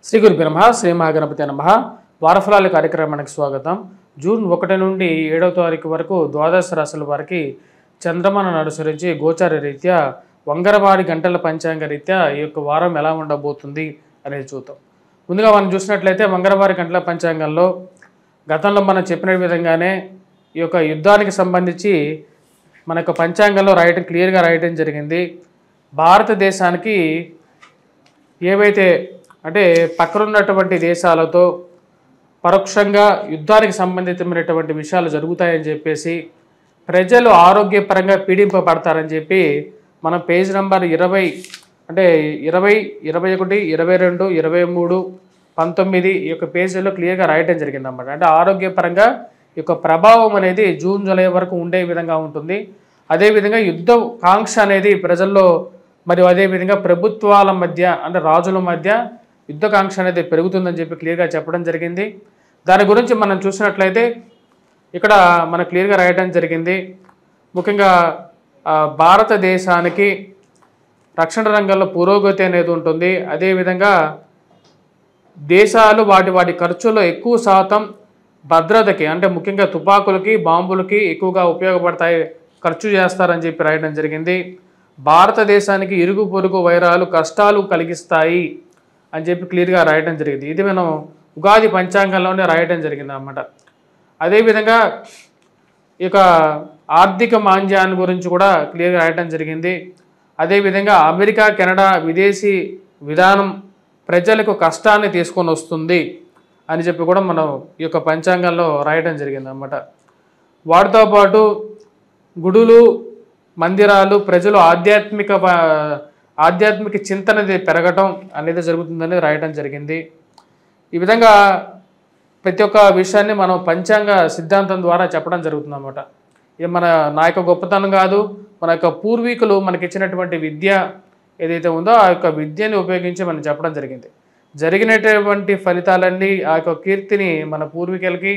శ్రీ గురుభ్యో నమః. శ్రీ మహాగణపతి నమః. వారఫలాల కార్యక్రమానికి స్వాగతం. జూన్ 1 నుండి 7వ తారీఖు వరకు ద్వాదశ రాశుల వారికి చంద్రమానం అనుసరించి గోచార రీత్యా వంగరవారి గంటల పంచాంగ రీత్యా ఈ యొక్క వారం ఎలా ఉండబోతుంది అనేది చూద్దాం. ముందుగా మనం చూసినట్లయితే వంగరవారి గంటల పంచాంగంలో గతంలో మనం చెప్పిన విధంగానే ఈ యొక్క యుద్ధానికి సంబంధించి మన యొక్క పంచాంగంలో క్లియర్గా రాయటం జరిగింది. భారతదేశానికి ఏవైతే అంటే పక్కనున్నటువంటి దేశాలతో పరోక్షంగా యుద్ధానికి సంబంధితమైనటువంటి విషయాలు జరుగుతాయని చెప్పేసి ప్రజలు ఆరోగ్యపరంగా పీడింపబడతారని చెప్పి మనం పేజ్ నెంబర్ 20 అంటే 20, 21, 22, 23, 19 ఈ యొక్క పేజీలో క్లియర్గా రాయటం జరిగిందన్నమాట. అంటే ఆరోగ్యపరంగా ఈ యొక్క ప్రభావం అనేది జూన్ జూలై వరకు ఉండే విధంగా ఉంటుంది. అదేవిధంగా యుద్ధ కాంక్ష అనేది ప్రజల్లో మరియు అదేవిధంగా ప్రభుత్వాల మధ్య అంటే రాజుల మధ్య యుద్ధకాంక్ష అనేది పెరుగుతుందని చెప్పి క్లియర్గా చెప్పడం జరిగింది. దాని గురించి మనం చూసినట్లయితే ఇక్కడ మన క్లియర్గా రాయడం జరిగింది. ముఖ్యంగా భారతదేశానికి రక్షణ రంగంలో పురోగతి అనేది ఉంటుంది. అదేవిధంగా దేశాలు వాటి ఖర్చులో ఎక్కువ శాతం భద్రతకి అంటే ముఖ్యంగా తుపాకులకి బాంబులకి ఎక్కువగా ఉపయోగపడతాయి ఖర్చు చేస్తారని చెప్పి రాయడం జరిగింది. భారతదేశానికి ఇరుగు పొరుగు వైరాలు కష్టాలు కలిగిస్తాయి అని చెప్పి క్లియర్గా రాయడం జరిగింది. ఇది మనం ఉగాది పంచాంగంలోనే రాయడం జరిగింది అన్నమాట. అదేవిధంగా ఈ యొక్క ఆర్థిక మాంద్యాన్ని గురించి కూడా క్లియర్గా రాయడం జరిగింది. అదేవిధంగా అమెరికా కెనడా విదేశీ విధానం ప్రజలకు కష్టాన్ని తీసుకొని వస్తుంది అని చెప్పి కూడా మనం ఈ యొక్క పంచాంగంలో రాయడం జరిగింది అన్నమాట. వాటితో పాటు గుడులు మందిరాలు ప్రజలు ఆధ్యాత్మిక చింతన పెరగటం అనేది జరుగుతుందని రాయడం జరిగింది. ఈ విధంగా ప్రతి ఒక్క విషయాన్ని మనం పంచాంగ సిద్ధాంతం ద్వారా చెప్పడం జరుగుతుంది అన్నమాట. ఇది నా యొక్క గొప్పతనం కాదు, మన యొక్క పూర్వీకులు మనకి ఇచ్చినటువంటి విద్య ఏదైతే ఉందో ఆ యొక్క విద్యని ఉపయోగించి మనం చెప్పడం జరిగింది. జరిగినటువంటి ఫలితాలన్నీ ఆ యొక్క కీర్తిని మన పూర్వీకులకి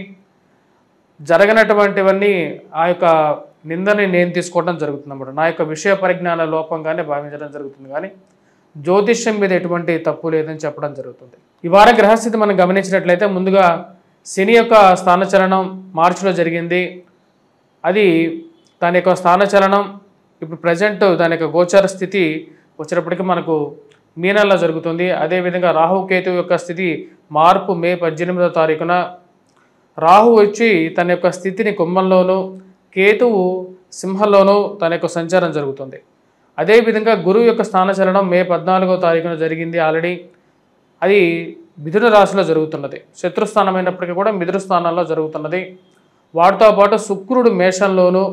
జరగనటువంటివన్నీ ఆ యొక్క నిందని నేను తీసుకోవడం జరుగుతుంది అన్నమాట. నా యొక్క విషయ పరిజ్ఞాన లోపంగానే భావించడం జరుగుతుంది, కానీ జ్యోతిష్యం మీద ఎటువంటి తప్పు లేదని చెప్పడం జరుగుతుంది. ఈ వార గ్రహస్థితి మనం గమనించినట్లయితే ముందుగా శని యొక్క స్థానచలనం మార్చిలో జరిగింది. అది దాని యొక్క స్థానచలనం ఇప్పుడు ప్రజెంట్ దాని యొక్క గోచార స్థితి వచ్చేటప్పటికి మనకు మీనంలో జరుగుతుంది. అదేవిధంగా రాహుకేతు యొక్క స్థితి మార్పు మే 18వ తారీఖున. రాహు వచ్చి తన యొక్క స్థితిని కుంభంలోను, కేతువు సింహంలోనూ తన యొక్క సంచారం జరుగుతుంది. అదేవిధంగా గురువు యొక్క స్థానచలనం మే 14వ తారీఖున జరిగింది ఆల్రెడీ. అది మిథున రాశిలో జరుగుతున్నది. శత్రుస్థానమైనప్పటికీ కూడా మిథున స్థానాల్లో జరుగుతున్నది. వాటితో పాటు శుక్రుడు మేషంలోను,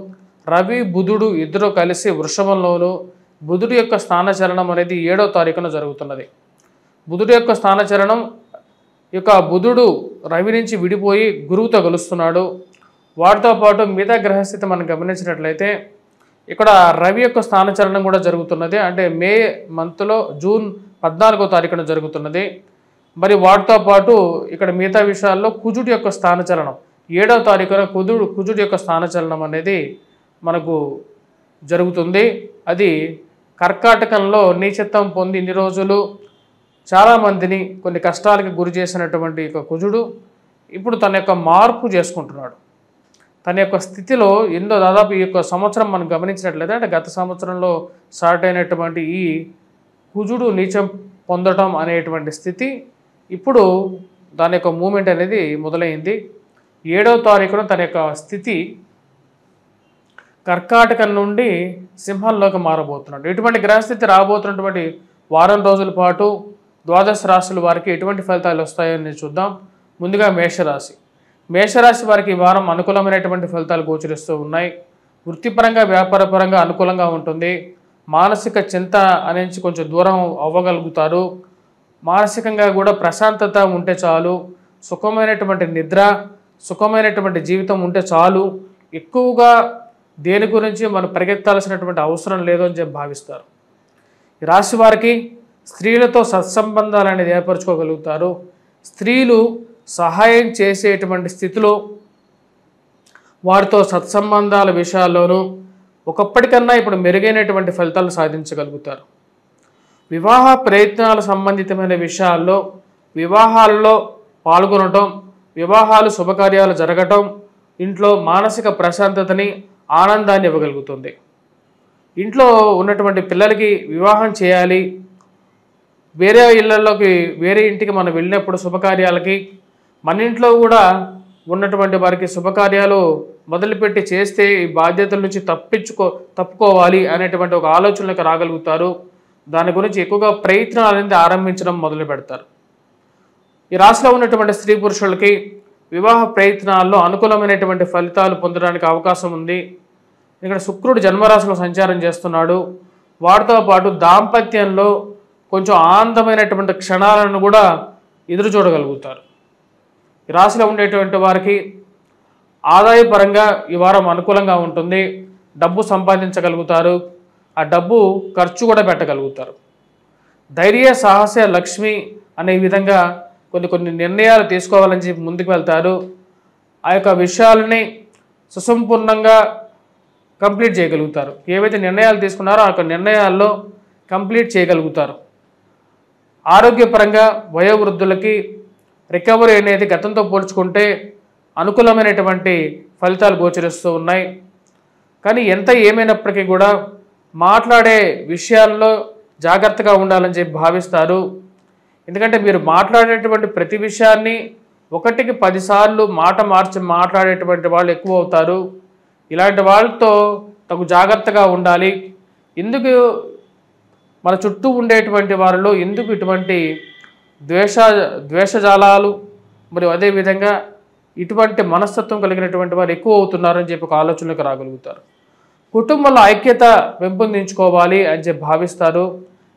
రవి బుధుడు ఇద్దరు కలిసి వృషభంలోను, బుధుడు యొక్క స్థానచలనం అనేది 7వ తారీఖున జరుగుతున్నది. బుధుడు యొక్క స్థానచలనం బుధుడు రవి నుంచి విడిపోయి గురువుతో కలుస్తున్నాడు. వాటితో పాటు మిగతా గ్రహస్థితి మనం గమనించినట్లయితే ఇక్కడ రవి యొక్క స్థానచలనం కూడా జరుగుతున్నది. అంటే మే మంత్లో జూన్ 14వ తారీఖున జరుగుతున్నది. మరి వాటితో పాటు ఇక్కడ మిగతా విషయాల్లో కుజుడి యొక్క స్థానచలనం 7వ తారీఖున కుజుడి యొక్క స్థానచలనం అనేది మనకు జరుగుతుంది. అది కర్కాటకంలో నీచత్వం పొంది ఇన్ని రోజులు చాలామందిని కొన్ని కష్టాలకు గురి చేసినటువంటి కుజుడు ఇప్పుడు తన యొక్క మార్పు చేసుకుంటున్నాడు. తన యొక్క స్థితిలో దాదాపు ఈ యొక్క సంవత్సరం మనం గమనించినట్లయితే అంటే గత సంవత్సరంలో స్టార్ట్ అయినటువంటి ఈ కుజుడు నీచం పొందడం అనేటువంటి స్థితి ఇప్పుడు దాని యొక్క మూమెంట్ అనేది మొదలైంది. 7వ తారీఖున తన యొక్క స్థితి కర్కాటకం నుండి సింహంలోకి మారబోతున్నాడు. ఎటువంటి గ్రహస్థితి రాబోతున్నటువంటి వారం రోజుల పాటు ద్వాదశ రాశుల వారికి ఎటువంటి ఫలితాలు వస్తాయని చూద్దాం. ముందుగా మేషరాశి వారికి ఈ వారం అనుకూలమైనటువంటి ఫలితాలు గోచరిస్తూ ఉన్నాయి. వృత్తిపరంగా వ్యాపారపరంగా అనుకూలంగా ఉంటుంది. మానసిక చింత అనేది కొంచెం దూరం అవ్వగలుగుతారు. మానసికంగా కూడా ప్రశాంతత ఉంటే చాలు, సుఖమైనటువంటి నిద్ర, సుఖమైనటువంటి జీవితం ఉంటే చాలు, ఎక్కువగా దేని గురించి మనం పరిగెత్తాల్సినటువంటి అవసరం లేదు అని చెప్పి భావిస్తారు. ఈ రాశి వారికి స్త్రీలతో సత్సంబంధాలు అనేది ఏర్పరచుకోగలుగుతారు. స్త్రీలు సహాయం చేసేటువంటి స్థితిలో వారితో సత్సంబంధాల విషయాల్లోనూ ఒకప్పటికన్నా ఇప్పుడు మెరుగైనటువంటి ఫలితాలు సాధించగలుగుతారు. వివాహ ప్రయత్నాల సంబంధితమైన విషయాల్లో వివాహాల్లో పాల్గొనటం, వివాహాలు శుభకార్యాలు జరగటం ఇంట్లో మానసిక ప్రశాంతతని, ఆనందాన్ని ఇవ్వగలుగుతుంది. ఇంట్లో ఉన్నటువంటి పిల్లలకి వివాహం చేయాలి, వేరే ఇళ్లలోకి వేరే ఇంటికి మనం వెళ్ళినప్పుడు శుభకార్యాలకి మన ఇంట్లో కూడా ఉన్నటువంటి వారికి శుభకార్యాలు మొదలుపెట్టి చేస్తే ఈ బాధ్యతల నుంచి తప్పుకోవాలి అనేటువంటి ఒక ఆలోచనలకు రాగలుగుతారు. దాని గురించి ఎక్కువగా ప్రయత్నాలు అనేది ఆరంభించడం మొదలు పెడతారు. ఈ రాశిలో ఉన్నటువంటి స్త్రీ పురుషులకి వివాహ ప్రయత్నాల్లో అనుకూలమైనటువంటి ఫలితాలు పొందడానికి అవకాశం ఉంది. ఇక్కడ శుక్రుడు జన్మరాశిలో సంచారం చేస్తున్నాడు. వాటితో పాటు దాంపత్యంలో కొంచెం ఆనందమైనటువంటి క్షణాలను కూడా ఎదురు చూడగలుగుతారు. ఈ రాశిలో ఉండేటువంటి వారికి ఆదాయపరంగా ఈ వారం అనుకూలంగా ఉంటుంది. డబ్బు సంపాదించగలుగుతారు, ఆ డబ్బు ఖర్చు కూడా పెట్టగలుగుతారు. ధైర్య సాహస లక్ష్మి అనే విధంగా కొన్ని నిర్ణయాలు తీసుకోవాలని చెప్పి ముందుకు వెళ్తారు. ఆ యొక్క విషయాలని సుసంపూర్ణంగా కంప్లీట్ చేయగలుగుతారు. ఏవైతే నిర్ణయాలు తీసుకున్నారో ఆ యొక్క నిర్ణయాల్లో కంప్లీట్ చేయగలుగుతారు. ఆరోగ్యపరంగా వయోవృద్ధులకి రికవరీ అనేది గతంతో పోల్చుకుంటే అనుకూలమైనటువంటి ఫలితాలు గోచరిస్తూ ఉన్నాయి. కానీ ఎంత ఏమైనప్పటికీ కూడా మాట్లాడే విషయాల్లో జాగ్రత్తగా ఉండాలని చెప్పి భావిస్తారు. ఎందుకంటే మీరు మాట్లాడేటువంటి ప్రతి విషయాన్ని 1కి 10 సార్లు మాట మార్చి మాట్లాడేటువంటి వాళ్ళు ఎక్కువ అవుతారు. ఇలాంటి వాళ్ళతో తగు జాగ్రత్తగా ఉండాలి. ఎందుకు మన చుట్టూ ఉండేటువంటి వారిలో ఎందుకు ఇటువంటి ద్వేషజాలాలు మరియు అదేవిధంగా ఇటువంటి మనస్తత్వం కలిగినటువంటి వారు ఎక్కువ అవుతున్నారని చెప్పి ఒక ఆలోచనలకు రాగలుగుతారు. కుటుంబంలో ఐక్యత పెంపొందించుకోవాలి అని చెప్పి భావిస్తారు.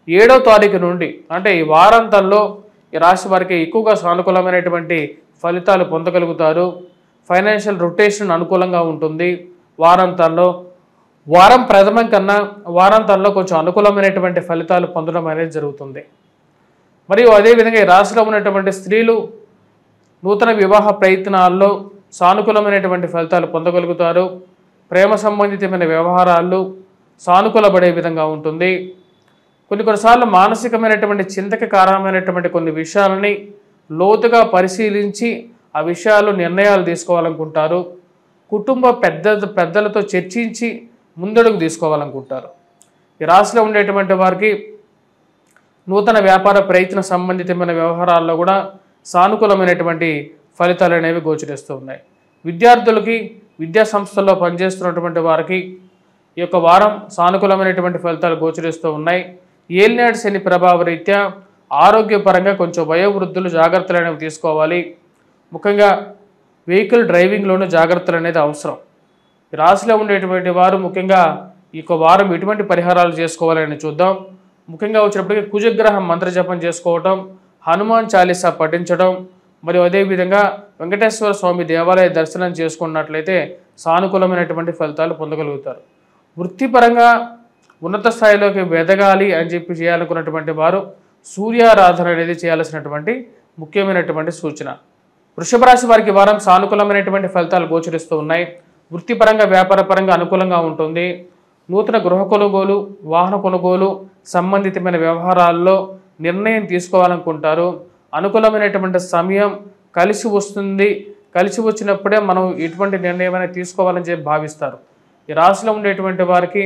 7వ తారీఖు నుండి అంటే ఈ వారాంతంలో ఈ రాశి వారికి ఎక్కువగా సానుకూలమైనటువంటి ఫలితాలు పొందగలుగుతారు. ఫైనాన్షియల్ రొటేషన్ అనుకూలంగా ఉంటుంది. వారాంతంలో వారం ప్రథమం కన్నా వారాంతంలో కొంచెం అనుకూలమైనటువంటి ఫలితాలు పొందడం అనేది జరుగుతుంది. మరియు అదేవిధంగా ఈ రాశిలో ఉన్నటువంటి స్త్రీలు నూతన వివాహ ప్రయత్నాల్లో సానుకూలమైనటువంటి ఫలితాలు పొందగలుగుతారు. ప్రేమ సంబంధితమైన వ్యవహారాలు సానుకూలపడే విధంగా ఉంటుంది. కొన్నిసార్లు మానసికమైనటువంటి చింతకి కారణమైనటువంటి కొన్ని విషయాలని లోతుగా పరిశీలించి ఆ విషయాలు నిర్ణయాలు తీసుకోవాలనుకుంటారు. కుటుంబ పెద్దలతో చర్చించి ముందడుగు తీసుకోవాలనుకుంటారు. ఈ రాశిలో ఉండేటువంటి వారికి నూతన వ్యాపార ప్రయత్న సంబంధితమైన వ్యవహారాల్లో కూడా సానుకూలమైనటువంటి ఫలితాలు అనేవి గోచరిస్తూ ఉన్నాయి. విద్యార్థులకి విద్యా సంస్థల్లో పనిచేస్తున్నటువంటి వారికి ఈ యొక్క వారం సానుకూలమైనటువంటి ఫలితాలు గోచరిస్తూ ఉన్నాయి. ఏలినాటి శని ప్రభావ రీత్యా ఆరోగ్యపరంగా కొంచెం వయోవృద్ధులు జాగ్రత్తలు అనేవి తీసుకోవాలి. ముఖ్యంగా వెహికల్ డ్రైవింగ్లోనూ జాగ్రత్తలు అనేది అవసరం. ఈ రాశిలో ఉండేటువంటి వారు ముఖ్యంగా ఈ యొక్క వారం ఎటువంటి పరిహారాలు చేసుకోవాలని చూద్దాం. ముఖ్యంగా వచ్చినప్పటికీ కుజగ్రహం మంత్రజపం చేసుకోవటం, హనుమాన్ చాలీసా పఠించడం మరియు అదేవిధంగా వెంకటేశ్వర స్వామి దేవాలయ దర్శనం చేసుకున్నట్లయితే సానుకూలమైనటువంటి ఫలితాలు పొందగలుగుతారు. వృత్తిపరంగా ఉన్నత స్థాయిలోకి ఎదగాలి అని చెప్పి చేయాలనుకున్నటువంటి వారు సూర్యారాధన అనేది చేయాల్సినటువంటి ముఖ్యమైనటువంటి సూచన. వృషభ రాశి వారికి వారం సానుకూలమైనటువంటి ఫలితాలు గోచరిస్తూ ఉన్నాయి. వృత్తిపరంగా వ్యాపారపరంగా అనుకూలంగా ఉంటుంది. నూతన గృహ కొనుగోలు, వాహన కొనుగోలు సంబంధితమైన వ్యవహారాల్లో నిర్ణయం తీసుకోవాలనుకుంటారు. అనుకూలమైనటువంటి సమయం కలిసి వస్తుంది. కలిసి వచ్చినప్పుడే మనం ఎటువంటి నిర్ణయమైనా తీసుకోవాలని చెప్పి భావిస్తారు. ఈ రాశిలో ఉండేటువంటి వారికి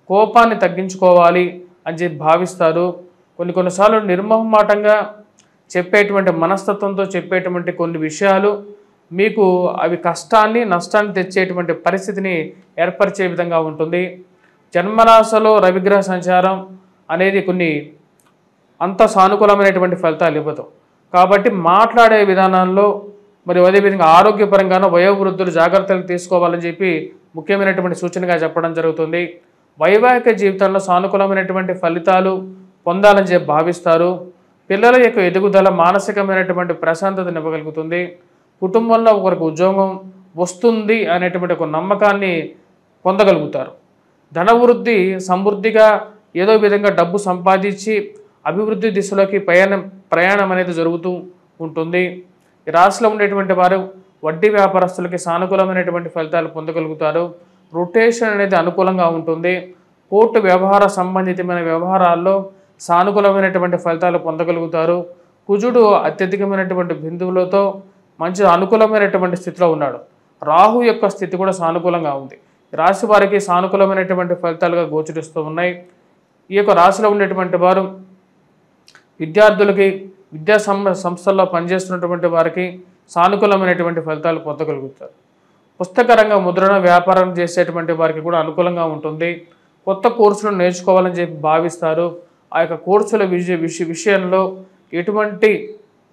కోపాన్ని తగ్గించుకోవాలి అని చెప్పి భావిస్తారు. కొన్నిసార్లు నిర్మోహమాటంగా చెప్పేటువంటి మనస్తత్వంతో చెప్పేటువంటి కొన్ని విషయాలు మీకు అవి కష్టాన్ని నష్టాన్ని తెచ్చేటువంటి పరిస్థితిని ఏర్పరిచే విధంగా ఉంటుంది. జన్మరాశిలో రవిగ్రహ సంచారం అనేది కొన్ని అంత సానుకూలమైనటువంటి ఫలితాలు ఇవ్వదు. కాబట్టి మాట్లాడే విధానాల్లో మరియు అదేవిధంగా ఆరోగ్యపరంగానూ వయోవృద్ధులు జాగ్రత్తలు తీసుకోవాలని చెప్పి ముఖ్యమైనటువంటి సూచనగా చెప్పడం జరుగుతుంది. వైవాహిక జీవితంలో సానుకూలమైనటువంటి ఫలితాలు పొందాలని చెప్పి భావిస్తారు. పిల్లల యొక్క ఎదుగుదల మానసికమైనటువంటి ప్రశాంతతను ఇవ్వగలుగుతుంది. కుటుంబంలో ఒకరికి ఉద్యోగం వస్తుంది అనేటువంటి ఒక నమ్మకాన్ని పొందగలుగుతారు. ధనవృద్ధి సమృద్ధిగా ఏదో విధంగా డబ్బు సంపాదించి అభివృద్ధి దిశలోకి ప్రయాణం అనేది జరుగుతూ ఉంటుంది. ఈ రాశిలో ఉండేటువంటి వారు వడ్డీ వ్యాపారస్తులకి సానుకూలమైనటువంటి ఫలితాలు పొందగలుగుతారు. రొటేషన్ అనేది అనుకూలంగా ఉంటుంది. కోర్టు వ్యవహార సంబంధితమైన వ్యవహారాల్లో సానుకూలమైనటువంటి ఫలితాలు పొందగలుగుతారు. కుజుడు అత్యధికమైనటువంటి బిందువులతో మంచి అనుకూలమైనటువంటి స్థితిలో ఉన్నాడు. రాహు యొక్క స్థితి కూడా సానుకూలంగా ఉంది. రాశి వారికి సానుకూలమైనటువంటి ఫలితాలుగా గోచరిస్తూ ఉన్నాయి. ఈ యొక్క రాశిలో ఉండేటువంటి వారు విద్యార్థులకి, విద్యా సంస్థల్లో పనిచేస్తున్నటువంటి వారికి సానుకూలమైనటువంటి ఫలితాలు పొందగలుగుతారు. పుస్తక రంగ ముద్రణ వ్యాపారం చేసేటువంటి వారికి కూడా అనుకూలంగా ఉంటుంది. కొత్త కోర్సులను నేర్చుకోవాలని చెప్పి భావిస్తారు. ఆ యొక్క కోర్సుల విషయంలో ఎటువంటి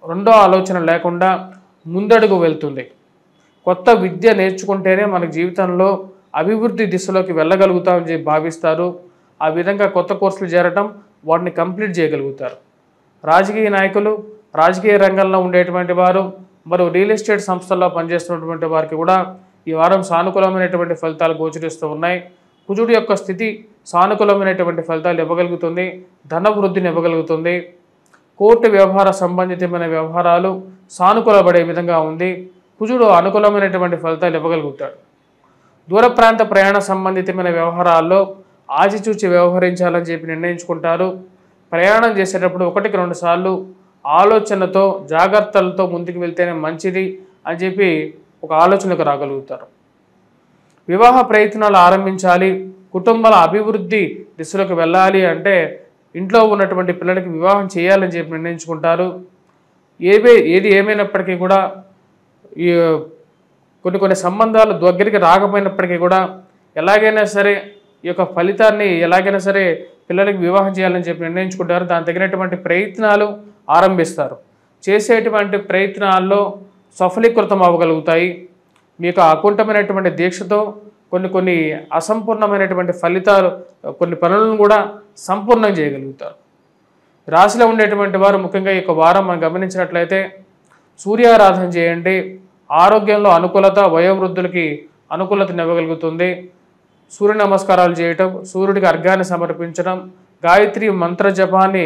రెండో ఆలోచన లేకుండా ముందడుగు వెళ్తుంది. కొత్త విద్య నేర్చుకుంటేనే మన జీవితంలో అభివృద్ధి దిశలోకి వెళ్ళగలుగుతామని చెప్పి భావిస్తారు. ఆ విధంగా కొత్త కోర్సులు చేరటం, వాటిని కంప్లీట్ చేయగలుగుతారు. రాజకీయ నాయకులు, రాజకీయ రంగంలో ఉండేటువంటి వారు, మరియు రియల్ ఎస్టేట్ సంస్థల్లో పనిచేస్తున్నటువంటి వారికి కూడా ఈ వారం సానుకూలమైనటువంటి ఫలితాలు గోచరిస్తూ ఉన్నాయి. కుజుడు యొక్క స్థితి సానుకూలమైనటువంటి ఫలితాలు ఇవ్వగలుగుతుంది, ధన వృద్ధిని ఇవ్వగలుగుతుంది. కోర్టు వ్యవహార సంబంధితమైన వ్యవహారాలు సానుకూలపడే విధంగా ఉంది. కుజుడు అనుకూలమైనటువంటి ఫలితాలు ఇవ్వగలుగుతాడు. దూర ప్రాంత ప్రయాణ సంబంధితమైన వ్యవహారాల్లో ఆచితూచి వ్యవహరించాలని చెప్పి నిర్ణయించుకుంటారు. ప్రయాణం చేసేటప్పుడు 1-2 సార్లు ఆలోచనతో, జాగ్రత్తలతో ముందుకు వెళ్తేనే మంచిది అని చెప్పి ఒక ఆలోచనకు రాగలుగుతారు. వివాహ ప్రయత్నాలు ఆరంభించాలి, కుటుంబాల అభివృద్ధి దిశలోకి వెళ్ళాలి అంటే ఇంట్లో ఉన్నటువంటి పిల్లలకి వివాహం చేయాలని చెప్పి నిర్ణయించుకుంటారు. ఏది ఏమైనప్పటికీ కూడా ఈ కొన్ని సంబంధాలు దగ్గరికి రాకపోయినప్పటికీ కూడా ఎలాగైనా సరే ఈ యొక్క ఫలితాన్ని ఎలాగైనా సరే పిల్లలకి వివాహం చేయాలని చెప్పి నిర్ణయించుకుంటారు. దానికి తగినటువంటి ప్రయత్నాలు ఆరంభిస్తారు. చేసేటువంటి ప్రయత్నాల్లో సఫలీకృతం అవ్వగలుగుతాయి. మీకు అకుంఠమైనటువంటి దీక్షతో కొన్ని అసంపూర్ణమైనటువంటి ఫలితాలు, కొన్ని పనులను కూడా సంపూర్ణం చేయగలుగుతారు. రాశిలో ఉండేటువంటి వారు ముఖ్యంగా ఈ వారం మనం గమనించినట్లయితే సూర్యారాధన చేయండి. ఆరోగ్యంలో అనుకూలత, వయోవృద్ధులకి అనుకూలతనివ్వగలుగుతుంది. సూర్య నమస్కారాలు చేయటం, సూర్యుడికి అర్ఘ్యాన్ని సమర్పించడం, గాయత్రి మంత్ర జపాన్ని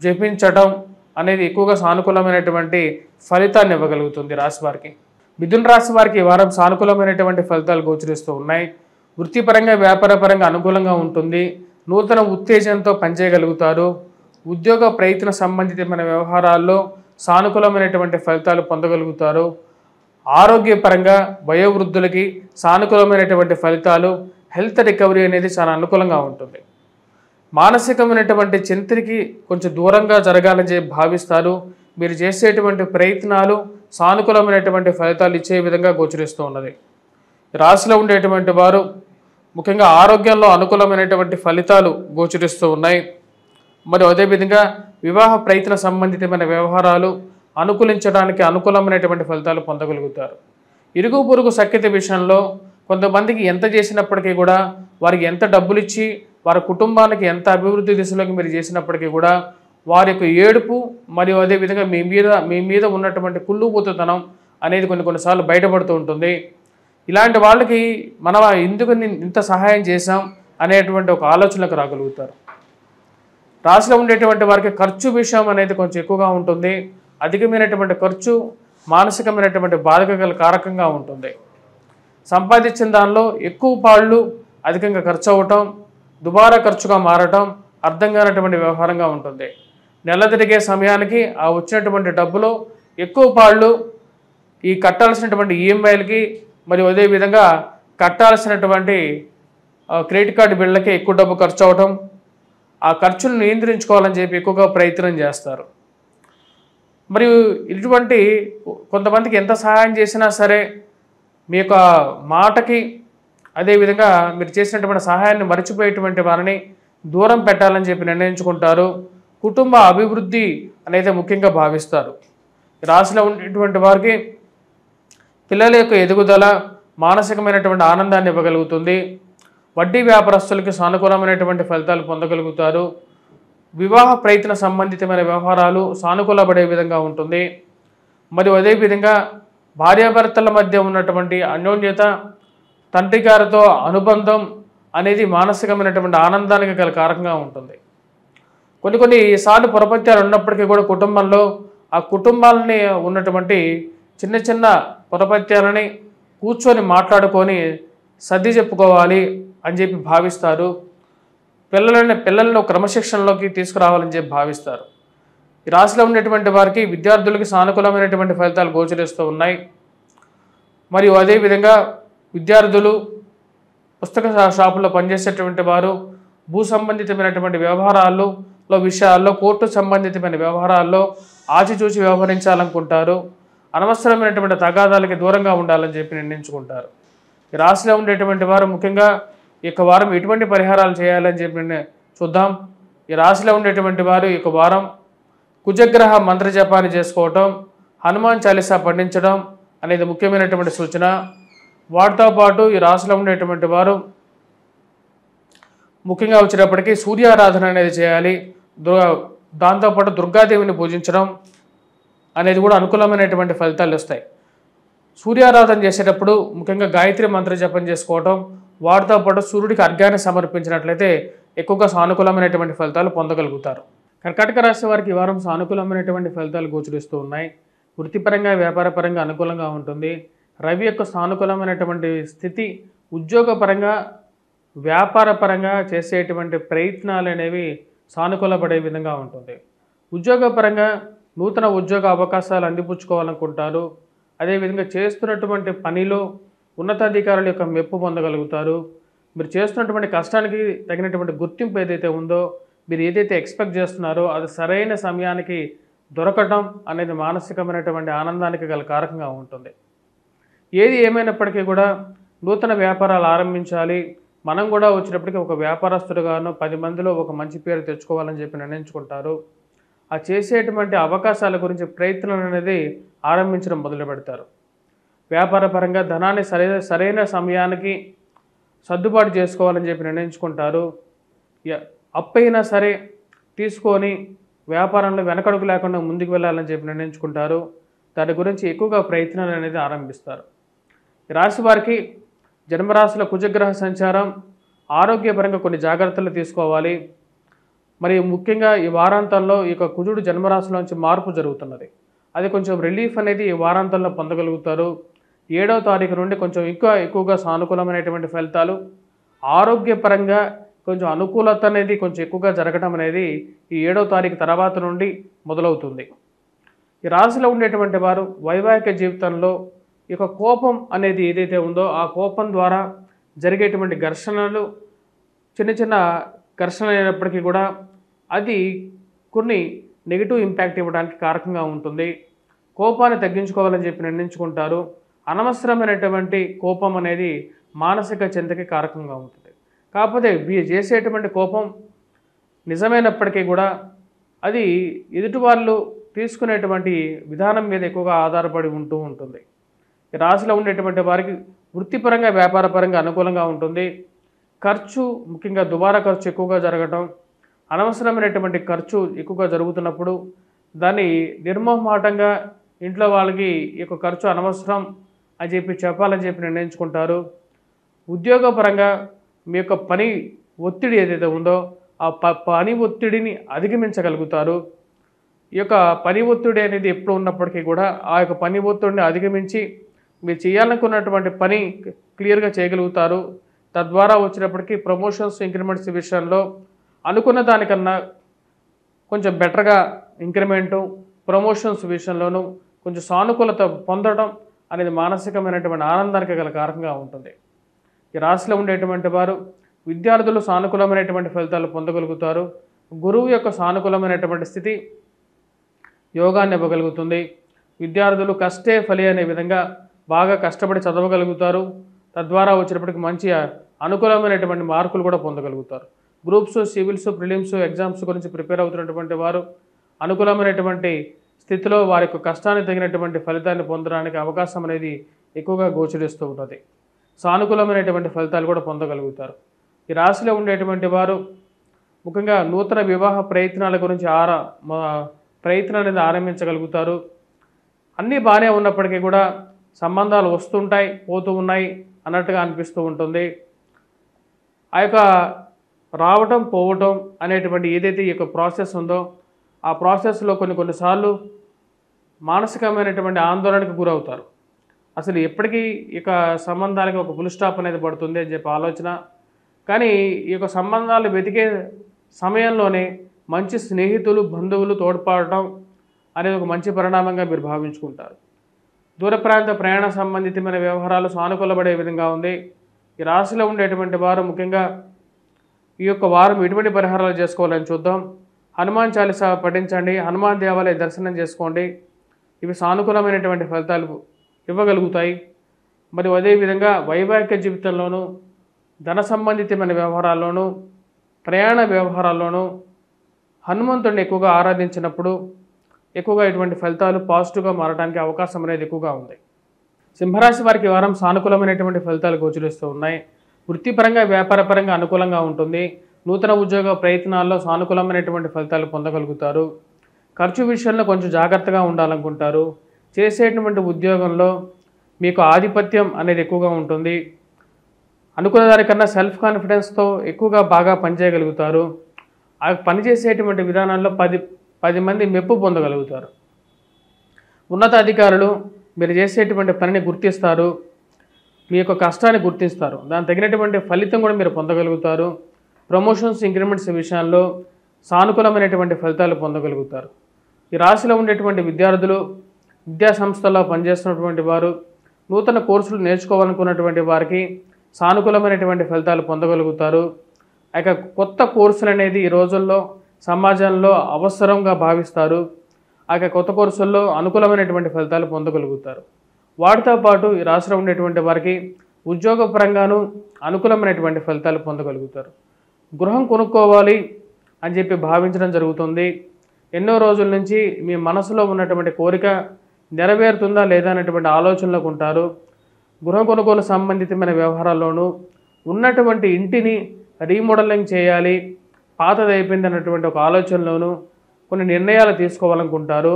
జపించడం అనేది ఎక్కువగా సానుకూలమైనటువంటి ఫలితాన్ని ఇవ్వగలుగుతుంది రాశి వారికి. మిథున రాశి వారికి ఈ వారం సానుకూలమైనటువంటి ఫలితాలు గోచరిస్తూ ఉన్నాయి. వృత్తిపరంగా, వ్యాపారపరంగా అనుకూలంగా ఉంటుంది. నూతన ఉత్తేజంతో పనిచేయగలుగుతారు. ఉద్యోగ ప్రయత్న సంబంధితమైన వ్యవహారాల్లో సానుకూలమైనటువంటి ఫలితాలు పొందగలుగుతారు. ఆరోగ్యపరంగా వయోవృద్ధులకి సానుకూలమైనటువంటి ఫలితాలు, హెల్త్ రికవరీ అనేది చాలా అనుకూలంగా ఉంటుంది. మానసికమైనటువంటి చింతకి కొంచెం దూరంగా జరగాలని చెప్పి భావిస్తారు. మీరు చేసేటువంటి ప్రయత్నాలు సానుకూలమైనటువంటి ఫలితాలు ఇచ్చే విధంగా గోచరిస్తూ ఉన్నది. రాశిలో ఉండేటువంటి వారు ముఖ్యంగా ఆరోగ్యంలో అనుకూలమైనటువంటి ఫలితాలు గోచరిస్తూ ఉన్నాయి. మరియు అదేవిధంగా వివాహ ప్రయత్న సంబంధితమైన వ్యవహారాలు అనుకూలించడానికి అనుకూలమైనటువంటి ఫలితాలు పొందగలుగుతారు. ఇరుగు పొరుగు సఖ్యత విషయంలో కొంతమందికి ఎంత చేసినప్పటికీ కూడా, వారికి ఎంత డబ్బులు ఇచ్చి వారి కుటుంబానికి ఎంత అభివృద్ధి దిశలోకి మీరు చేసినప్పటికీ కూడా వారి యొక్క ఏడుపు మరియు అదేవిధంగా మీ మీద ఉన్నటువంటి కుళ్ళుబూతుతనం అనేది కొన్నిసార్లు బయటపడుతూ ఉంటుంది. ఇలాంటి వాళ్ళకి మనం ఎందుకు ఇంత సహాయం చేశాం అనేటువంటి ఒక ఆలోచనలకు రాగలుగుతారు. రాశిలో ఉండేటువంటి వారికి ఖర్చు విషయం అనేది కొంచెం ఎక్కువగా ఉంటుంది. అధికమైనటువంటి ఖర్చు మానసికమైనటువంటి బాధక కారకంగా ఉంటుంది. సంపాదించిన దానిలో ఎక్కువ పాళ్ళు అధికంగా ఖర్చు అవ్వటం, దుబారా ఖర్చుగా మారటం అర్థం కానటువంటి వ్యవహారంగా ఉంటుంది. నెల తిరిగే సమయానికి ఆ వచ్చినటువంటి డబ్బులో ఎక్కువ పాళ్ళు ఈ కట్టాల్సినటువంటి ఈఎంఐలకి మరియు అదేవిధంగా కట్టాల్సినటువంటి క్రెడిట్ కార్డు బిళ్ళకి ఎక్కువ డబ్బు ఖర్చు అవటం, ఆ ఖర్చును నియంత్రించుకోవాలని చెప్పి ఎక్కువగా ప్రయత్నం చేస్తారు. మరియు ఇటువంటి కొంతమందికి ఎంత సహాయం చేసినా సరే మీ యొక్క మాటకి అదేవిధంగా మీరు చేసినటువంటి సహాయాన్ని మర్చిపోయేటువంటి వారిని దూరం పెట్టాలని చెప్పి నిర్ణయించుకుంటారు. కుటుంబ అభివృద్ధి అనేది ముఖ్యంగా భావిస్తారు. రాశిలో ఉండేటువంటి వారికి పిల్లల యొక్క ఎదుగుదల మానసికమైనటువంటి ఆనందాన్ని ఇవ్వగలుగుతుంది. వడ్డీ వ్యాపారస్తులకి సానుకూలమైనటువంటి ఫలితాలు పొందగలుగుతారు. వివాహ ప్రయత్న సంబంధితమైన వ్యవహారాలు సానుకూలపడే విధంగా ఉంటుంది. మరియు అదేవిధంగా భార్యాభర్తల మధ్య ఉన్నటువంటి అన్యోన్యత, తండ్రి గారితో అనుబంధం అనేది మానసికమైనటువంటి ఆనందానికి గల కారకంగా ఉంటుంది. కొన్నిసార్లు పొరపత్యాలు ఉన్నప్పటికీ కూడా కుటుంబంలో ఆ కుటుంబాలని ఉన్నటువంటి చిన్న చిన్న పొరపత్యాలని కూర్చొని మాట్లాడుకొని సర్ది చెప్పుకోవాలి అని చెప్పి భావిస్తారు. పిల్లలను క్రమశిక్షణలోకి తీసుకురావాలని చెప్పి భావిస్తారు. ఈ రాశిలో ఉండేటువంటి వారికి విద్యార్థులకి సానుకూలమైనటువంటి ఫలితాలు గోచరిస్తూ ఉన్నాయి. మరియు అదేవిధంగా విద్యార్థులు, పుస్తక షాపుల్లో పనిచేసేటువంటి వారు, భూ సంబంధితమైనటువంటి వ్యవహారాల్లో విషయాల్లో, కోర్టు సంబంధితమైన వ్యవహారాల్లో ఆచితూచి వ్యవహరించాలనుకుంటారు. అనవసరమైనటువంటి తగాదాలకి దూరంగా ఉండాలని చెప్పి నిర్ణయించుకుంటారు. ఈ రాశిలో ఉండేటువంటి వారు ముఖ్యంగా ఈ యొక్క వారం ఎటువంటి పరిహారాలు చేయాలని చెప్పి చూద్దాం. ఈ రాశిలో ఉండేటువంటి వారు ఈ యొక్క వారం కుజగ్రహ మంత్ర జపాన్ని చేసుకోవటం, హనుమాన్ చాలీసా పఠించడం అనేది ముఖ్యమైనటువంటి సూచన. వాటితో పాటు ఈ రాశిలో ఉండేటువంటి వారు ముఖ్యంగా వచ్చేటప్పటికీ సూర్యారాధన అనేది చేయాలి. దాంతోపాటు దుర్గాదేవిని పూజించడం అనేది కూడా అనుకూలమైనటువంటి ఫలితాలు వస్తాయి. సూర్యారాధన చేసేటప్పుడు ముఖ్యంగా గాయత్రి మంత్ర జపం చేసుకోవటం, వాటితో పాటు సూర్యుడికి అర్ఘ్యాన్ని సమర్పించినట్లయితే ఎక్కువగా సానుకూలమైనటువంటి ఫలితాలు పొందగలుగుతారు. కర్కాటక రాశి వారికి ఈ వారం సానుకూలమైనటువంటి ఫలితాలు గోచరిస్తూ ఉన్నాయి. వృత్తిపరంగా, వ్యాపారపరంగా అనుకూలంగా ఉంటుంది. రవి యొక్క సానుకూలమైనటువంటి స్థితి ఉద్యోగపరంగా, వ్యాపారపరంగా చేసేటువంటి ప్రయత్నాలు అనేవి సానుకూలపడే విధంగా ఉంటుంది. ఉద్యోగపరంగా నూతన ఉద్యోగ అవకాశాలు అందిపుచ్చుకోవాలనుకుంటారు. అదేవిధంగా చేస్తున్నటువంటి పనిలో ఉన్నతాధికారుల యొక్క మెప్పు పొందగలుగుతారు. మీరు చేస్తున్నటువంటి కష్టానికి తగినటువంటి గుర్తింపు ఏదైతే ఉందో, మీరు ఏదైతే ఎక్స్పెక్ట్ చేస్తున్నారో అది సరైన సమయానికి దొరకటం అనేది మానసికమైనటువంటి ఆనందానికి గల కారకంగా ఉంటుంది. ఏది ఏమైనప్పటికీ కూడా నూతన వ్యాపారాలు ఆరంభించాలి, మనం కూడా వచ్చేటప్పటికి ఒక వ్యాపారస్తుడుగాను 10 మందిలో ఒక మంచి పేరు తెచ్చుకోవాలని చెప్పి నిర్ణయించుకుంటారు. ఆ చేసేటువంటి అవకాశాల గురించి ప్రయత్నాలు అనేది ఆరంభించడం మొదలు పెడతారు. వ్యాపారపరంగా ధనాన్ని సరైన సమయానికి సర్దుబాటు చేసుకోవాలని చెప్పి నిర్ణయించుకుంటారు. అప్పైనా సరే తీసుకొని వ్యాపారంలో వెనకడుగు లేకుండా ముందుకు వెళ్ళాలని చెప్పి నిర్ణయించుకుంటారు. దాని గురించి ఎక్కువగా ప్రయత్నాలు అనేది ఆరంభిస్తారు. ఈ రాశి వారికి జన్మరాశిలో కుజగ్రహ సంచారం, ఆరోగ్యపరంగా కొన్ని జాగ్రత్తలు తీసుకోవాలి. మరి ముఖ్యంగా ఈ వారాంతంలో ఈ యొక్క కుజుడు జన్మరాశిలోంచి మార్పు జరుగుతున్నది. అది కొంచెం రిలీఫ్ అనేది ఈ వారాంతంలో పొందగలుగుతారు. 7వ తారీఖు నుండి కొంచెం ఎక్కువగా సానుకూలమైనటువంటి ఫలితాలు, ఆరోగ్యపరంగా కొంచెం అనుకూలత అనేది కొంచెం ఎక్కువగా జరగడం అనేది ఈ 7వ తారీఖు తర్వాత నుండి మొదలవుతుంది. ఈ రాశిలో ఉండేటువంటి వారు వైవాహిక జీవితంలో ఈ యొక్క కోపం అనేది ఏదైతే ఉందో ఆ కోపం ద్వారా జరిగేటువంటి ఘర్షణలు చిన్న ఘర్షణలు అయినప్పటికీ కూడా అది కొన్ని నెగిటివ్ ఇంపాక్ట్ ఇవ్వడానికి కారకంగా ఉంటుంది. కోపాన్ని తగ్గించుకోవాలని చెప్పి నిర్ణయించుకుంటారు. అనవసరమైనటువంటి కోపం అనేది మానసిక చింతకి కారకంగా ఉంటుంది. కాకపోతే చేసేటువంటి కోపం నిజమైనప్పటికీ కూడా అది ఎదుటి వాళ్ళు తీసుకునేటువంటి విధానం మీద ఎక్కువగా ఆధారపడి ఉంటుంది. ఈ రాశిలో ఉండేటువంటి వారికి వృత్తిపరంగా, వ్యాపారపరంగా అనుకూలంగా ఉంటుంది. ఖర్చు, ముఖ్యంగా దుబారా ఖర్చు ఎక్కువగా జరగటం, అనవసరమైనటువంటి ఖర్చు ఎక్కువగా జరుగుతున్నప్పుడు దాన్ని నిర్మోహమాటంగా ఇంట్లో వాళ్ళకి ఈ యొక్క ఖర్చు అనవసరం అని చెప్పి చెప్పాలని చెప్పి నిర్ణయించుకుంటారు. ఉద్యోగపరంగా మీ యొక్క పని ఒత్తిడి ఏదైతే ఉందో ఆ పని ఒత్తిడిని అధిగమించగలుగుతారు. ఈ యొక్క పని ఒత్తిడి అనేది ఎప్పుడు ఉన్నప్పటికీ కూడా ఆ యొక్క పని ఒత్తిడిని అధిగమించి మీరు చేయాలనుకున్నటువంటి పని క్లియర్గా చేయగలుగుతారు. తద్వారా వచ్చినప్పటికీ ప్రమోషన్స్, ఇంక్రిమెంట్స్ విషయంలో అనుకున్న దానికన్నా కొంచెం బెటర్గా ఇంక్రిమెంటు, ప్రమోషన్స్ విషయంలోనూ కొంచెం సానుకూలత పొందడం అనేది మానసికమైనటువంటి ఆనందానికి గల కారకంగా ఉంటుంది. ఈ రాశిలో ఉండేటువంటి వారు విద్యార్థులు సానుకూలమైనటువంటి ఫలితాలు పొందగలుగుతారు. గురువు యొక్క సానుకూలమైనటువంటి స్థితి యోగాన్ని ఇవ్వగలుగుతుంది. విద్యార్థులు కష్టే ఫలి అనే విధంగా బాగా కష్టపడి చదవగలుగుతారు. తద్వారా వచ్చినప్పటికి మంచి అనుకూలమైనటువంటి మార్కులు కూడా పొందగలుగుతారు. గ్రూప్స్, సివిల్స్, ప్రిలిమ్స్ ఎగ్జామ్స్ గురించి ప్రిపేర్ అవుతున్నటువంటి వారు అనుకూలమైనటువంటి స్థితిలో వారి యొక్క కష్టానికి తగినటువంటి ఫలితాన్ని పొందడానికి అవకాశం అనేది ఎక్కువగా గోచరిస్తూ ఉంటుంది. సానుకూలమైనటువంటి ఫలితాలు కూడా పొందగలుగుతారు. ఈ రాశిలో ఉండేటువంటి వారు ముఖ్యంగా నూతన వివాహ ప్రయత్నాల గురించి ప్రయత్నాలు అనేది ఆరంభించగలుగుతారు. అన్నీ బాగానే ఉన్నప్పటికీ కూడా సంబంధాలు వస్తుంటాయి, పోతూ ఉన్నాయి అన్నట్టుగా అనిపిస్తూ ఉంటుంది. ఆ యొక్క రావటం, పోవటం అనేటువంటి ఏదైతే ఈ యొక్క ప్రాసెస్ ఉందో ఆ ప్రాసెస్లో కొన్నిసార్లు మానసికమైనటువంటి ఆందోళనకు గురవుతారు. అసలు ఎప్పటికీ ఈ యొక్క సంబంధాలకి ఒక ఫుల్ స్టాప్ అనేది పడుతుంది అని చెప్పి ఆలోచన. కానీ ఈ యొక్క సంబంధాలు వెతికే సమయంలోనే మంచి స్నేహితులు, బంధువులు తోడ్పడటం, అనేది ఒక మంచి పరిణామంగా మీరు భావించుకుంటారు. దూర ప్రాంత ప్రయాణ సంబంధితమైన వ్యవహారాలు సానుకూలపడే విధంగా ఉంది. ఈ రాశిలో ఉండేటువంటి వారు ముఖ్యంగా ఈ యొక్క వారం ఎటువంటి పరిహారాలు చేసుకోవాలని చూద్దాం. హనుమాన్ చాలీసా పఠించండి, హనుమాన్ దేవాలయ దర్శనం చేసుకోండి. ఇవి సానుకూలమైనటువంటి ఫలితాలు ఇవ్వగలుగుతాయి. మరియు అదేవిధంగా వైవాహిక జీవితంలోనూ, ధన సంబంధితమైన వ్యవహారాల్లోనూ, ప్రయాణ వ్యవహారాల్లోనూ హనుమంతుడిని ఎక్కువగా ఆరాధించినప్పుడు ఎక్కువగా ఇటువంటి ఫలితాలు పాజిటివ్గా మారడానికి అవకాశం అనేది ఎక్కువగా ఉంది. సింహరాశి వారికి ఈ వారం సానుకూలమైనటువంటి ఫలితాలు గోచరిస్తూ ఉన్నాయి. వృత్తిపరంగా, వ్యాపారపరంగా అనుకూలంగా ఉంటుంది. నూతన ఉద్యోగ ప్రయత్నాల్లో సానుకూలమైనటువంటి ఫలితాలు పొందగలుగుతారు. ఖర్చు విషయంలో కొంచెం జాగ్రత్తగా ఉండాలనుకుంటారు. చేసేటువంటి ఉద్యోగంలో మీకు ఆధిపత్యం అనేది ఎక్కువగా ఉంటుంది. అనుకున్న దానికన్నా సెల్ఫ్ కాన్ఫిడెన్స్తో ఎక్కువగా బాగా పనిచేయగలుగుతారు. ఆ పనిచేసేటువంటి విధానాల్లో 10 మంది మెప్పు పొందగలుగుతారు. ఉన్నత అధికారులు మీరు చేసేటువంటి పనిని గుర్తిస్తారు, మీ యొక్క కష్టాన్ని గుర్తిస్తారు. దానికి తగినటువంటి ఫలితం కూడా మీరు పొందగలుగుతారు. ప్రమోషన్స్, ఇంక్రిమెంట్స్ విషయాల్లో సానుకూలమైనటువంటి ఫలితాలు పొందగలుగుతారు. ఈ రాశిలో ఉండేటువంటి విద్యార్థులు, విద్యా సంస్థల్లో పనిచేస్తున్నటువంటి వారు, నూతన కోర్సులు నేర్చుకోవాలనుకున్నటువంటి వారికి సానుకూలమైనటువంటి ఫలితాలు పొందగలుగుతారు. ఆ యొక్క కొత్త కోర్సులు అనేది ఈ రోజుల్లో సమాజంలో అవసరంగా భావిస్తారు. ఆ యొక్క కొత్త కోర్సుల్లో అనుకూలమైనటువంటి ఫలితాలు పొందగలుగుతారు. వాటితో పాటు ఈ రాశిలో ఉండేటువంటి వారికి ఉద్యోగపరంగాను అనుకూలమైనటువంటి ఫలితాలు పొందగలుగుతారు. గృహం కొనుక్కోవాలి అని చెప్పి భావించడం జరుగుతుంది. ఎన్నో రోజుల నుంచి మీ మనసులో ఉన్నటువంటి కోరిక నెరవేరుతుందా లేదా అనేటువంటి ఆలోచనలోకి ఉంటారు. గృహం కొనుగోలు సంబంధితమైన వ్యవహారాల్లోనూ, ఉన్నటువంటి ఇంటిని రీమోడలింగ్ చేయాలి, పాతది అయిపోయింది అన్నటువంటి ఒక ఆలోచనలోనూ కొన్ని నిర్ణయాలు తీసుకోవాలనుకుంటారు.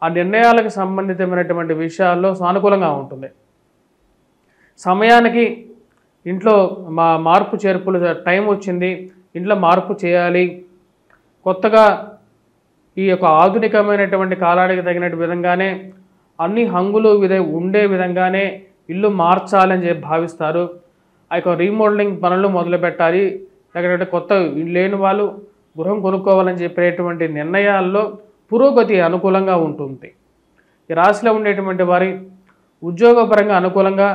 ఆ నిర్ణయాలకు సంబంధితమైనటువంటి విషయాల్లో సానుకూలంగా ఉంటుంది. సమయానికి ఇంట్లో మార్పు చేర్పులు టైం వచ్చింది, ఇంట్లో మార్పు చేయాలి, కొత్తగా ఈ యొక్క ఆధునికమైనటువంటి కాలానికి తగిన విధంగానే అన్ని హంగులు ఉండే విధంగానే ఇల్లు మార్చాలని చెప్పి భావిస్తారు. ఆ యొక్క రీమోడలింగ్ పనులు మొదలుపెట్టాలి, లేకపోతే కొత్త లేని వాళ్ళు గృహం కొనుక్కోవాలని చెప్పేటువంటి నిర్ణయాల్లో పురోగతి అనుకూలంగా ఉంటుంది. ఈ రాశిలో ఉండేటువంటి వారి ఉద్యోగపరంగా అనుకూలంగా,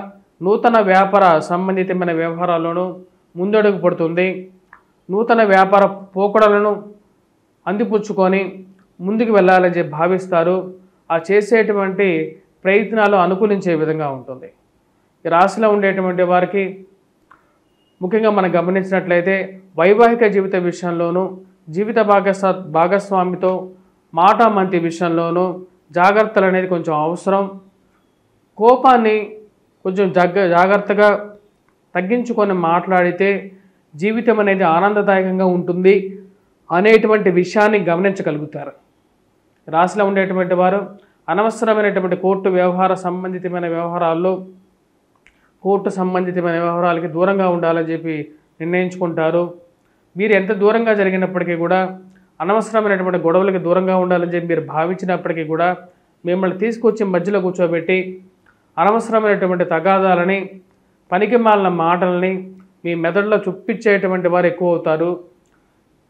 నూతన వ్యాపార సంబంధితమైన వ్యవహారాల్లోనూ ముందడుగు పడుతుంది. నూతన వ్యాపార పోకడలను అందిపుచ్చుకొని ముందుకు వెళ్ళాలని చెప్పి భావిస్తారు. ఆ చేసేటువంటి ప్రయత్నాలు అనుకూలించే విధంగా ఉంటుంది. ఈ రాశిలో ఉండేటువంటి వారికి ముఖ్యంగా మనం గమనించినట్లయితే వైవాహిక జీవిత విషయంలోనూ, జీవిత భాగస్వామితో మాటామంతి విషయంలోనూ జాగ్రత్తలు అనేది కొంచెం అవసరం. కోపాన్ని కొంచెం జాగ్రత్తగా తగ్గించుకొని మాట్లాడితే జీవితం అనేది ఆనందదాయకంగా ఉంటుంది అనేటువంటి విషయాన్ని గమనించగలుగుతారు. రాశిలో ఉండేటువంటి వారు అనవసరమైనటువంటి కోర్టు వ్యవహార సంబంధితమైన వ్యవహారాల్లో, కోర్టు సంబంధితమైన వ్యవహారాలకి దూరంగా ఉండాలని చెప్పి నిర్ణయించుకుంటారు. మీరు ఎంత దూరంగా జరిగినప్పటికీ కూడా, అనవసరమైనటువంటి గొడవలకి దూరంగా ఉండాలని చెప్పి మీరు భావించినప్పటికీ కూడా, మిమ్మల్ని తీసుకొచ్చి మధ్యలో కూర్చోబెట్టి అనవసరమైనటువంటి తగాదాలని, పనికిమాలిన మాటలని మీ మెదడులో చుప్పించేటువంటి వారు ఎక్కువ అవుతారు.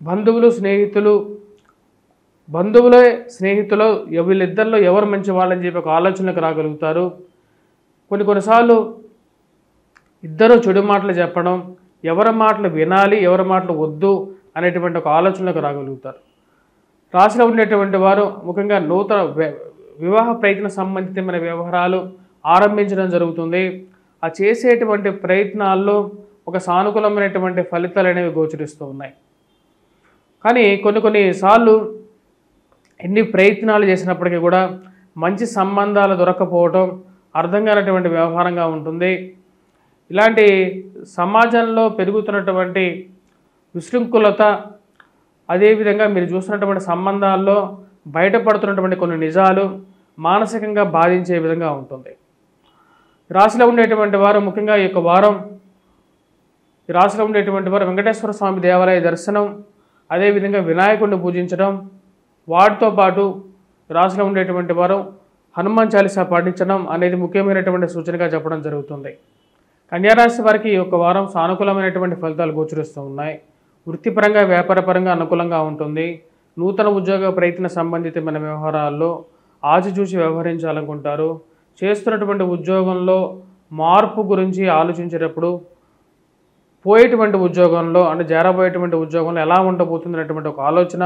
బంధువులే స్నేహితులు వీళ్ళిద్దరిలో ఎవరు మంచి వాళ్ళని చెప్పి ఒక ఆలోచనకు రాగలుగుతారు. కొన్నిసార్లు ఇద్దరు చెడు మాటలు చెప్పడం, ఎవరి మాటలు వినాలి, ఎవరి మాటలు వద్దు అనేటువంటి ఒక ఆలోచనలకు రాగలుగుతారు. రాశిలో ఉండేటువంటి వారు ముఖ్యంగా నూతన వివాహ ప్రయత్న సంబంధితమైన వ్యవహారాలు ఆరంభించడం జరుగుతుంది. ఆ చేసేటువంటి ప్రయత్నాల్లో ఒక సానుకూలమైనటువంటి ఫలితాలు అనేవి గోచరిస్తూ ఉన్నాయి. కానీ కొన్నిసార్లు ఎన్ని ప్రయత్నాలు చేసినప్పటికీ కూడా మంచి సంబంధాలు దొరకపోవటం అర్థం కానటువంటి వ్యవహారంగా ఉంటుంది. ఇలాంటి సమాజంలో పెరుగుతున్నటువంటి విశృంఖలత, అదేవిధంగా మీరు చూస్తున్నటువంటి సంబంధాల్లో బయటపడుతున్నటువంటి కొన్ని నిజాలు మానసికంగా బాధించే విధంగా ఉంటుంది. రాశిలో ఉండేటువంటి వారు ముఖ్యంగా ఈ యొక్క వారం ఈ రాశిలో ఉండేటువంటి వారు వెంకటేశ్వర స్వామి దేవాలయ దర్శనం, అదేవిధంగా వినాయకుడిని పూజించడం, వాటితో పాటు రాశిలో ఉండేటువంటి వారు హనుమాన్ చాలీసా పాటించడం అనేది ముఖ్యమైనటువంటి సూచనగా చెప్పడం జరుగుతుంది. కన్యారాశి వారికి ఈ యొక్క వారం సానుకూలమైనటువంటి ఫలితాలు గోచరిస్తూ ఉన్నాయి. వృత్తిపరంగా, వ్యాపారపరంగా అనుకూలంగా ఉంటుంది. నూతన ఉద్యోగ ప్రయత్న సంబంధితమైన వ్యవహారాల్లో ఆచిచూచి వ్యవహరించాలనుకుంటారు. చేస్తున్నటువంటి ఉద్యోగంలో మార్పు గురించి ఆలోచించేటప్పుడు పోయేటువంటి ఉద్యోగంలో అంటే చేరబోయేటువంటి ఉద్యోగంలో ఎలా ఉండబోతుంది అనేటువంటి ఒక ఆలోచన,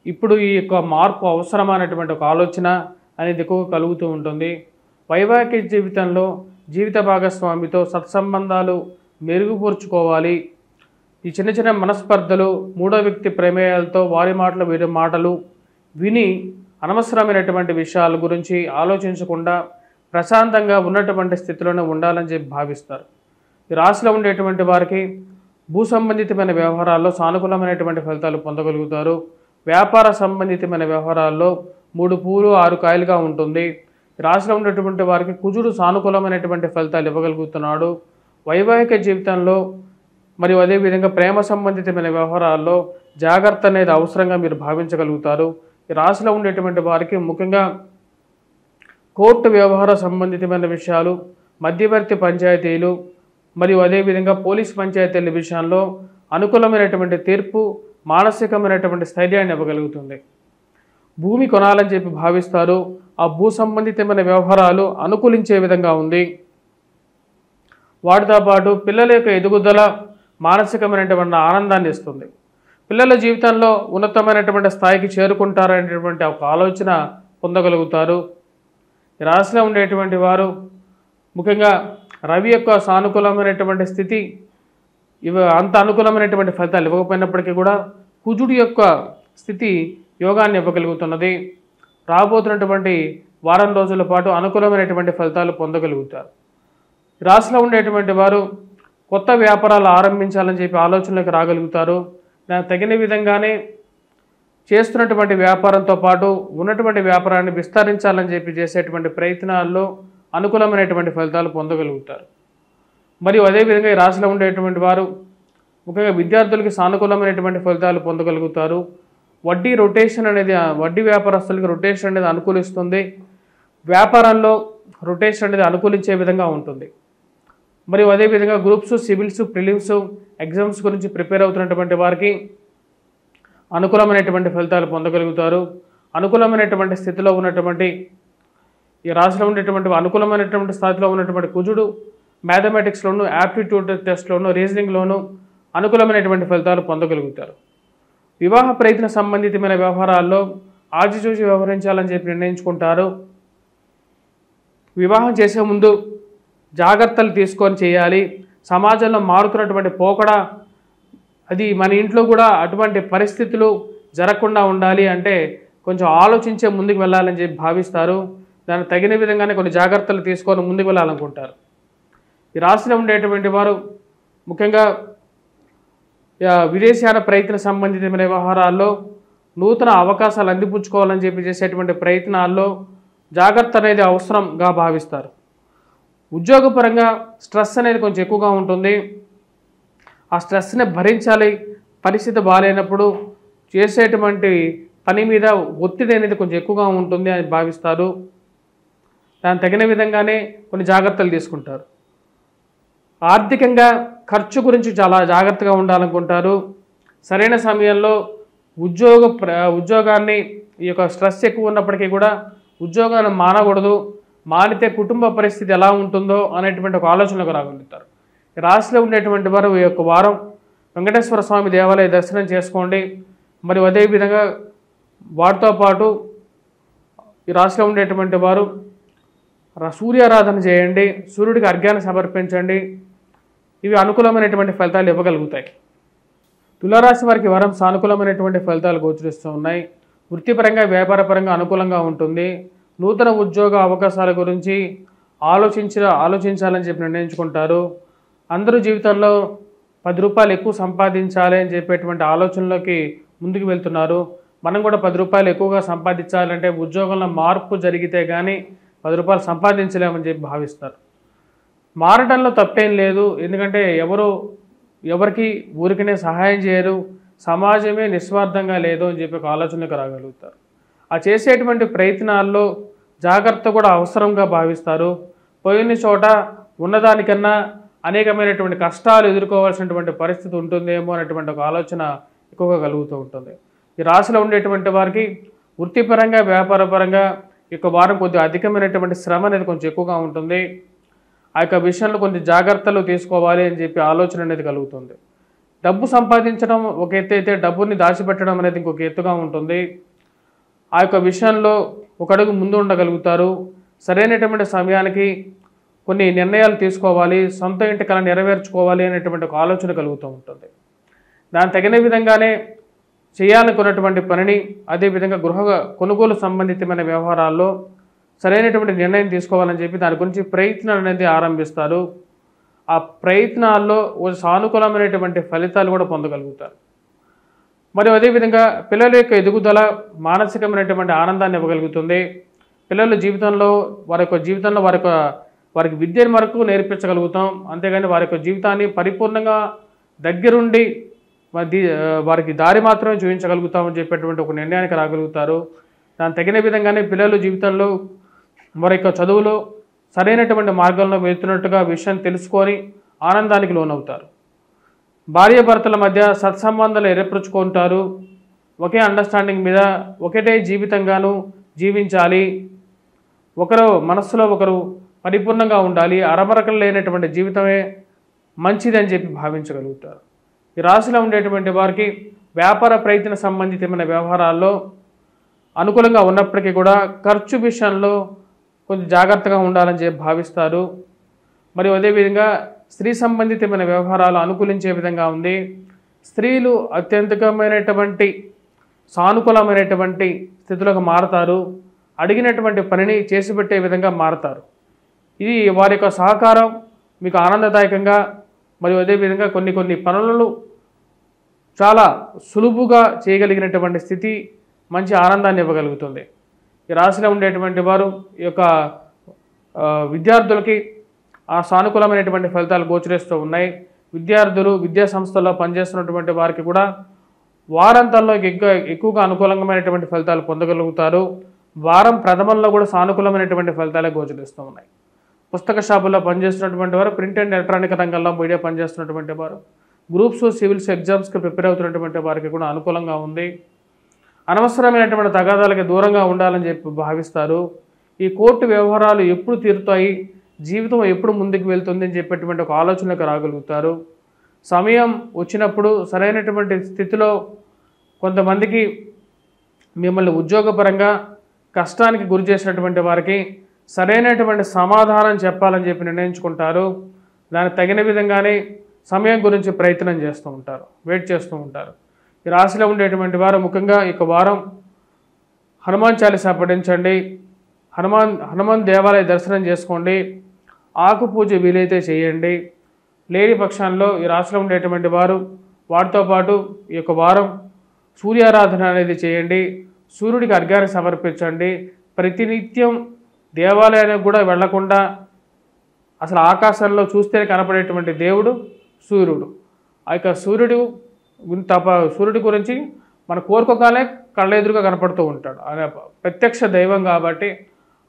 ఇప్పుడు ఈ యొక్క మార్పు అవసరమైనటువంటి ఒక ఆలోచన అనేది ఎక్కువగా కలుగుతూ ఉంటుంది. వైవాహిక జీవితంలో జీవిత భాగస్వామితో సత్సంబంధాలు మెరుగుపరుచుకోవాలి. ఈ చిన్న చిన్న మనస్పర్ధలు, మూడో వ్యక్తి ప్రమేయాలతో వారి మాటలు వీరి మాటలు విని అనవసరమైనటువంటి విషయాల గురించి ఆలోచించకుండా ప్రశాంతంగా ఉన్నటువంటి స్థితిలోనే ఉండాలని చెప్పి భావిస్తారు. ఈ రాశిలో ఉండేటువంటి వారికి భూ సంబంధితమైన వ్యవహారాల్లో సానుకూలమైనటువంటి ఫలితాలు పొందగలుగుతారు. వ్యాపార సంబంధితమైన వ్యవహారాల్లో 3 పూలు 6 కాయలుగా ఉంటుంది. రాశిలో ఉండేటువంటి వారికి కుజుడు సానుకూలమైనటువంటి ఫలితాలు ఇవ్వగలుగుతున్నాడు. వైవాహిక జీవితంలో మరియు అదేవిధంగా ప్రేమ సంబంధితమైన వ్యవహారాల్లో జాగ్రత్త అనేది అవసరంగా మీరు భావించగలుగుతారు. ఈ రాశిలో ఉండేటువంటి వారికి ముఖ్యంగా కోర్టు వ్యవహార సంబంధితమైన విషయాలు, మధ్యవర్తి పంచాయతీలు మరియు అదేవిధంగా పోలీస్ పంచాయతీల విషయంలో అనుకూలమైనటువంటి తీర్పు, మానసికమైనటువంటి స్థైర్యాన్ని ఇవ్వగలుగుతుంది. భూమి కొనాలని చెప్పి భావిస్తారు. ఆ భూ సంబంధితమైన వ్యవహారాలు అనుకూలించే విధంగా ఉంది. వాటితో పాటు పిల్లల యొక్క ఎదుగుదల మానసికమైనటువంటి ఆనందాన్ని ఇస్తుంది. పిల్లల జీవితంలో ఉన్నతమైనటువంటి స్థాయికి చేరుకుంటారనేటువంటి ఒక ఆలోచన పొందగలుగుతారు. ఈ రాశిలో ఉండేటువంటి వారు ముఖ్యంగా రవి యొక్క సానుకూలమైనటువంటి స్థితి అంత అనుకూలమైనటువంటి ఫలితాలు ఇవ్వకపోయినప్పటికీ కూడా కుజుడి యొక్క స్థితి యోగాన్ని ఇవ్వగలుగుతున్నది. రాబోతున్నటువంటి వారం రోజుల పాటు అనుకూలమైనటువంటి ఫలితాలు పొందగలుగుతారు. రాశిలో ఉండేటువంటి వారు కొత్త వ్యాపారాలు ఆరంభించాలని చెప్పి ఆలోచనలకు రాగలుగుతారు. దానికి తగిన విధంగానే చేస్తున్నటువంటి వ్యాపారంతో పాటు ఉన్నటువంటి వ్యాపారాన్ని విస్తరించాలని చెప్పి చేసేటువంటి ప్రయత్నాల్లో అనుకూలమైనటువంటి ఫలితాలు పొందగలుగుతారు. మరియు అదేవిధంగా ఈ రాశిలో ఉండేటువంటి వారు ముఖ్యంగా విద్యార్థులకి సానుకూలమైనటువంటి ఫలితాలు పొందగలుగుతారు. వడ్డీ రొటేషన్ అనేది, వడ్డీ వ్యాపారస్తులకి రొటేషన్ అనేది అనుకూలిస్తుంది. వ్యాపారంలో రొటేషన్ అనేది అనుకూలించే విధంగా ఉంటుంది. మరియు అదేవిధంగా గ్రూప్స్, సివిల్స్, ప్రిలిమ్స్ ఎగ్జామ్స్ గురించి ప్రిపేర్ అవుతున్నటువంటి వారికి అనుకూలమైనటువంటి ఫలితాలు పొందగలుగుతారు. అనుకూలమైనటువంటి స్థితిలో ఉన్నటువంటి ఈ రాశిలో ఉండేటువంటి అనుకూలమైనటువంటి స్థాయిలో ఉన్నటువంటి కుజుడు మ్యాథమెటిక్స్లోను, యాప్టిట్యూడ్ టెస్ట్లోను, రీజనింగ్లోను అనుకూలమైనటువంటి ఫలితాలు పొందగలుగుతారు. వివాహ ప్రయత్న సంబంధితమైన వ్యవహారాల్లో ఆచిచూచి వ్యవహరించాలని చెప్పి నిర్ణయించుకుంటారు. వివాహం చేసే ముందు జాగ్రత్తలు తీసుకొని చేయాలి. సమాజంలో మారుతున్నటువంటి పోకడ అది మన ఇంట్లో కూడా అటువంటి పరిస్థితులు జరగకుండా ఉండాలి అంటే కొంచెం ఆలోచించే ముందుకు వెళ్ళాలని చెప్పి భావిస్తారు. దానికి తగిన విధంగానే కొన్ని జాగ్రత్తలు తీసుకొని ముందుకు వెళ్ళాలనుకుంటారు. ఈ రాశిలో ఉండేటువంటి వారు ముఖ్యంగా విదేశాల ప్రయత్న సంబంధితమైన వ్యవహారాల్లో నూతన అవకాశాలు అందిపుచ్చుకోవాలని చెప్పి చేసేటువంటి ప్రయత్నాల్లో జాగ్రత్త అనేది అవసరంగా భావిస్తారు. ఉద్యోగపరంగా స్ట్రెస్ అనేది కొంచెం ఎక్కువగా ఉంటుంది. ఆ స్ట్రెస్ని భరించాలి. పరిస్థితి బాగాలేనప్పుడు చేసేటువంటి పని మీద ఒత్తిడి అనేది కొంచెం ఎక్కువగా ఉంటుంది అని భావిస్తారు. దానికి తగిన విధంగానే కొన్ని జాగ్రత్తలు తీసుకుంటారు. ఆర్థికంగా ఖర్చు గురించి చాలా జాగ్రత్తగా ఉండాలనుకుంటారు. సరైన సమయంలో ఉద్యోగాన్ని ఈ యొక్క స్ట్రెస్ ఎక్కువ ఉన్నప్పటికీ కూడా ఉద్యోగాన్ని మానకూడదు. మానితే కుటుంబ పరిస్థితి ఎలా ఉంటుందో అనేటువంటి ఒక ఆలోచనకు రాగలుగుతారు. రాశిలో ఉండేటువంటి వారు ఈ యొక్క వారం వెంకటేశ్వర స్వామి దేవాలయ దర్శనం చేసుకోండి. మరియు అదేవిధంగా వాటితో పాటు ఈ రాశిలో ఉండేటువంటి వారు సూర్యారాధన చేయండి. సూర్యుడికి అర్ఘ్యాన్ని సమర్పించండి. ఇవి అనుకూలమైనటువంటి ఫలితాలు ఇవ్వగలుగుతాయి. తులారాశి వారికి వారం సానుకూలమైనటువంటి ఫలితాలు గోచరిస్తూ ఉన్నాయి. వృత్తిపరంగా, వ్యాపారపరంగా అనుకూలంగా ఉంటుంది. నూతన ఉద్యోగ అవకాశాల గురించి ఆలోచించాలని చెప్పి నిర్ణయించుకుంటారు. అందరూ జీవితంలో 10 రూపాయలు ఎక్కువ సంపాదించాలి అని చెప్పేటువంటి ఆలోచనలోకి ముందుకు వెళ్తున్నారు. మనం కూడా 10 రూపాయలు ఎక్కువగా సంపాదించాలంటే ఉద్యోగంలో మార్పు జరిగితే కానీ 10 రూపాయలు సంపాదించలేమని చెప్పి భావిస్తారు. మారడంలో తప్పేం లేదు. ఎందుకంటే ఎవరికి ఊరికనే సహాయం చేయరు. సమాజమే నిస్వార్థంగా లేదు అని చెప్పి ఒక ఆలోచనకు రాగలుగుతారు. ఆ చేసేటువంటి ప్రయత్నాల్లో జాగ్రత్త కూడా అవసరంగా భావిస్తారు. పోయిన చోట ఉన్నదానికన్నా అనేకమైనటువంటి కష్టాలు ఎదుర్కోవాల్సినటువంటి పరిస్థితి ఉంటుందేమో అనేటువంటి ఒక ఆలోచన ఎక్కువగా కలుగుతూ ఉంటుంది. ఈ రాశిలో ఉండేటువంటి వారికి వృత్తిపరంగా వ్యాపారపరంగా ఈ యొక్క వారం కొద్దిగా అధికమైనటువంటి శ్రమ అనేది కొంచెం ఎక్కువగా ఉంటుంది. ఆ యొక్క విషయంలో కొంచెం జాగ్రత్తలు తీసుకోవాలి అని చెప్పి ఆలోచన అనేది కలుగుతుంది. డబ్బు సంపాదించడం ఒక ఎత్తు అయితే డబ్బుని దాచిపెట్టడం అనేది ఇంకొక ఎత్తుగా ఉంటుంది. ఆ యొక్క విషయంలో ఒక అడుగు ముందు ఉండగలుగుతారు. సరైనటువంటి సమయానికి కొన్ని నిర్ణయాలు తీసుకోవాలి, సొంత ఇంటి కల నెరవేర్చుకోవాలి అనేటువంటి ఒక ఆలోచన కలుగుతూ ఉంటుంది. దాని తగిన విధంగానే చేయాలనుకున్నటువంటి పనిని అదేవిధంగా గృహ కొనుగోలు సంబంధితమైన వ్యవహారాల్లో సరైనటువంటి నిర్ణయం తీసుకోవాలని చెప్పి దాని గురించి ప్రయత్నాలు అనేది ఆరంభిస్తారు. ఆ ప్రయత్నాల్లో సానుకూలమైనటువంటి ఫలితాలు కూడా పొందగలుగుతారు. మరియు అదేవిధంగా పిల్లల యొక్క ఎదుగుదల మానసికమైనటువంటి ఆనందాన్ని ఇవ్వగలుగుతుంది. పిల్లల జీవితంలో వారికి విద్యను వరకు నేర్పించగలుగుతాం. అంతేగాని వారి యొక్క జీవితాన్ని పరిపూర్ణంగా దగ్గరుండి వారికి దారి మాత్రమే చూపించగలుగుతామని చెప్పేటువంటి ఒక నిర్ణయానికి రాగలుగుతారు. దాని తగిన విధంగానే పిల్లల జీవితంలో వారి యొక్క చదువులో సరైనటువంటి మార్గంలో వెళ్తున్నట్టుగా విషయం తెలుసుకొని ఆనందానికి లోనవుతారు. భార్యాభర్తల మధ్య సత్సంబంధాలు ఏర్పరచుకుంటారు. ఒకే అండర్స్టాండింగ్ మీద ఒకటే జీవితంగాను జీవించాలి, ఒకరు మనస్సులో ఒకరు పరిపూర్ణంగా ఉండాలి, అరమరకలు లేనటువంటి జీవితమే మంచిది అని చెప్పి భావించగలుగుతారు. ఈ రాశిలో ఉండేటువంటి వారికి వ్యాపార ప్రయత్న సంబంధితమైన వ్యవహారాల్లో అనుకూలంగా ఉన్నప్పటికీ కూడా ఖర్చు విషయంలో కొంచెం జాగ్రత్తగా ఉండాలని చెప్పి భావిస్తారు. మరియు అదేవిధంగా స్త్రీ సంబంధితమైన వ్యవహారాలు అనుకూలించే విధంగా ఉంది. స్త్రీలు అత్యంతమైనటువంటి సానుకూలమైనటువంటి స్థితిలోకి మారతారు. అడిగినటువంటి పనిని చేసిపెట్టే విధంగా మారతారు. ఇది వారి యొక్క సహకారం మీకు ఆనందదాయకంగా మరియు అదేవిధంగా కొన్ని పనులను చాలా సులువుగా చేయగలిగినటువంటి స్థితి మంచి ఆనందాన్ని ఇవ్వగలుగుతుంది. ఈ రాశిలో ఉండేటువంటి వారు ఈ యొక్క విద్యార్థులకి ఆ సానుకూలమైనటువంటి ఫలితాలు గోచరిస్తూ ఉన్నాయి. విద్యార్థులు విద్యా సంస్థల్లో పనిచేస్తున్నటువంటి వారికి కూడా వారాంతాల్లో ఎక్కువగా అనుకూలమైనటువంటి ఫలితాలు పొందగలుగుతారు. వారం ప్రథమంలో కూడా సానుకూలమైనటువంటి ఫలితాలే గోచరిస్తూ ఉన్నాయి. పుస్తక షాపుల్లో పనిచేస్తున్నటువంటి వారు, ప్రింట్ అండ్ ఎలక్ట్రానిక్ రంగంలో మీడియా పనిచేస్తున్నటువంటి వారు, గ్రూప్స్ సివిల్స్ ఎగ్జామ్స్కి ప్రిపేర్ అవుతున్నటువంటి వారికి కూడా అనుకూలంగా ఉంది. అనవసరమైనటువంటి తగాదాలకి దూరంగా ఉండాలని చెప్పి భావిస్తారు. ఈ కోర్టు వ్యవహారాలు ఎప్పుడు తీరుతాయి, జీవితం ఎప్పుడు ముందుకు వెళ్తుంది అని చెప్పేటువంటి ఒక ఆలోచనకు రాగలుగుతారు. సమయం వచ్చినప్పుడు సరైనటువంటి స్థితిలో కొంతమందికి మిమ్మల్ని ఉద్యోగపరంగా కష్టానికి గురి చేసినటువంటి వారికి సరైనటువంటి సమాధానం చెప్పాలని చెప్పి నిర్ణయించుకుంటారు. దానికి తగిన విధంగానే సమయం గురించి ప్రయత్నం చేస్తూ ఉంటారు, వెయిట్ చేస్తూ ఉంటారు. ఈ రాశిలో ఉండేటువంటి వారు ముఖ్యంగా ఈ వారం హనుమాన్ చాలీసా పఠించండి, హనుమాన్ దేవాలయ దర్శనం చేసుకోండి, ఆకు పూజ వీలైతే చేయండి. లేని పక్షాల్లో ఈ రాశిలో ఉండేటువంటి వారు వాటితో పాటు ఈ వారం సూర్యారాధన అనేది చేయండి, సూర్యుడికి అర్ఘ్యాన్ని సమర్పించండి. ప్రతినిత్యం దేవాలయానికి కూడా వెళ్లకుండా అసలు ఆకాశంలో చూస్తే కనపడేటువంటి దేవుడు సూర్యుడు. ఆ యొక్క సూర్యుడి గురించి మన కోరుకోగానే కళ్ళెదురుగా కనపడుతూ ఉంటాడు. ఆయన ప్రత్యక్ష దైవం కాబట్టి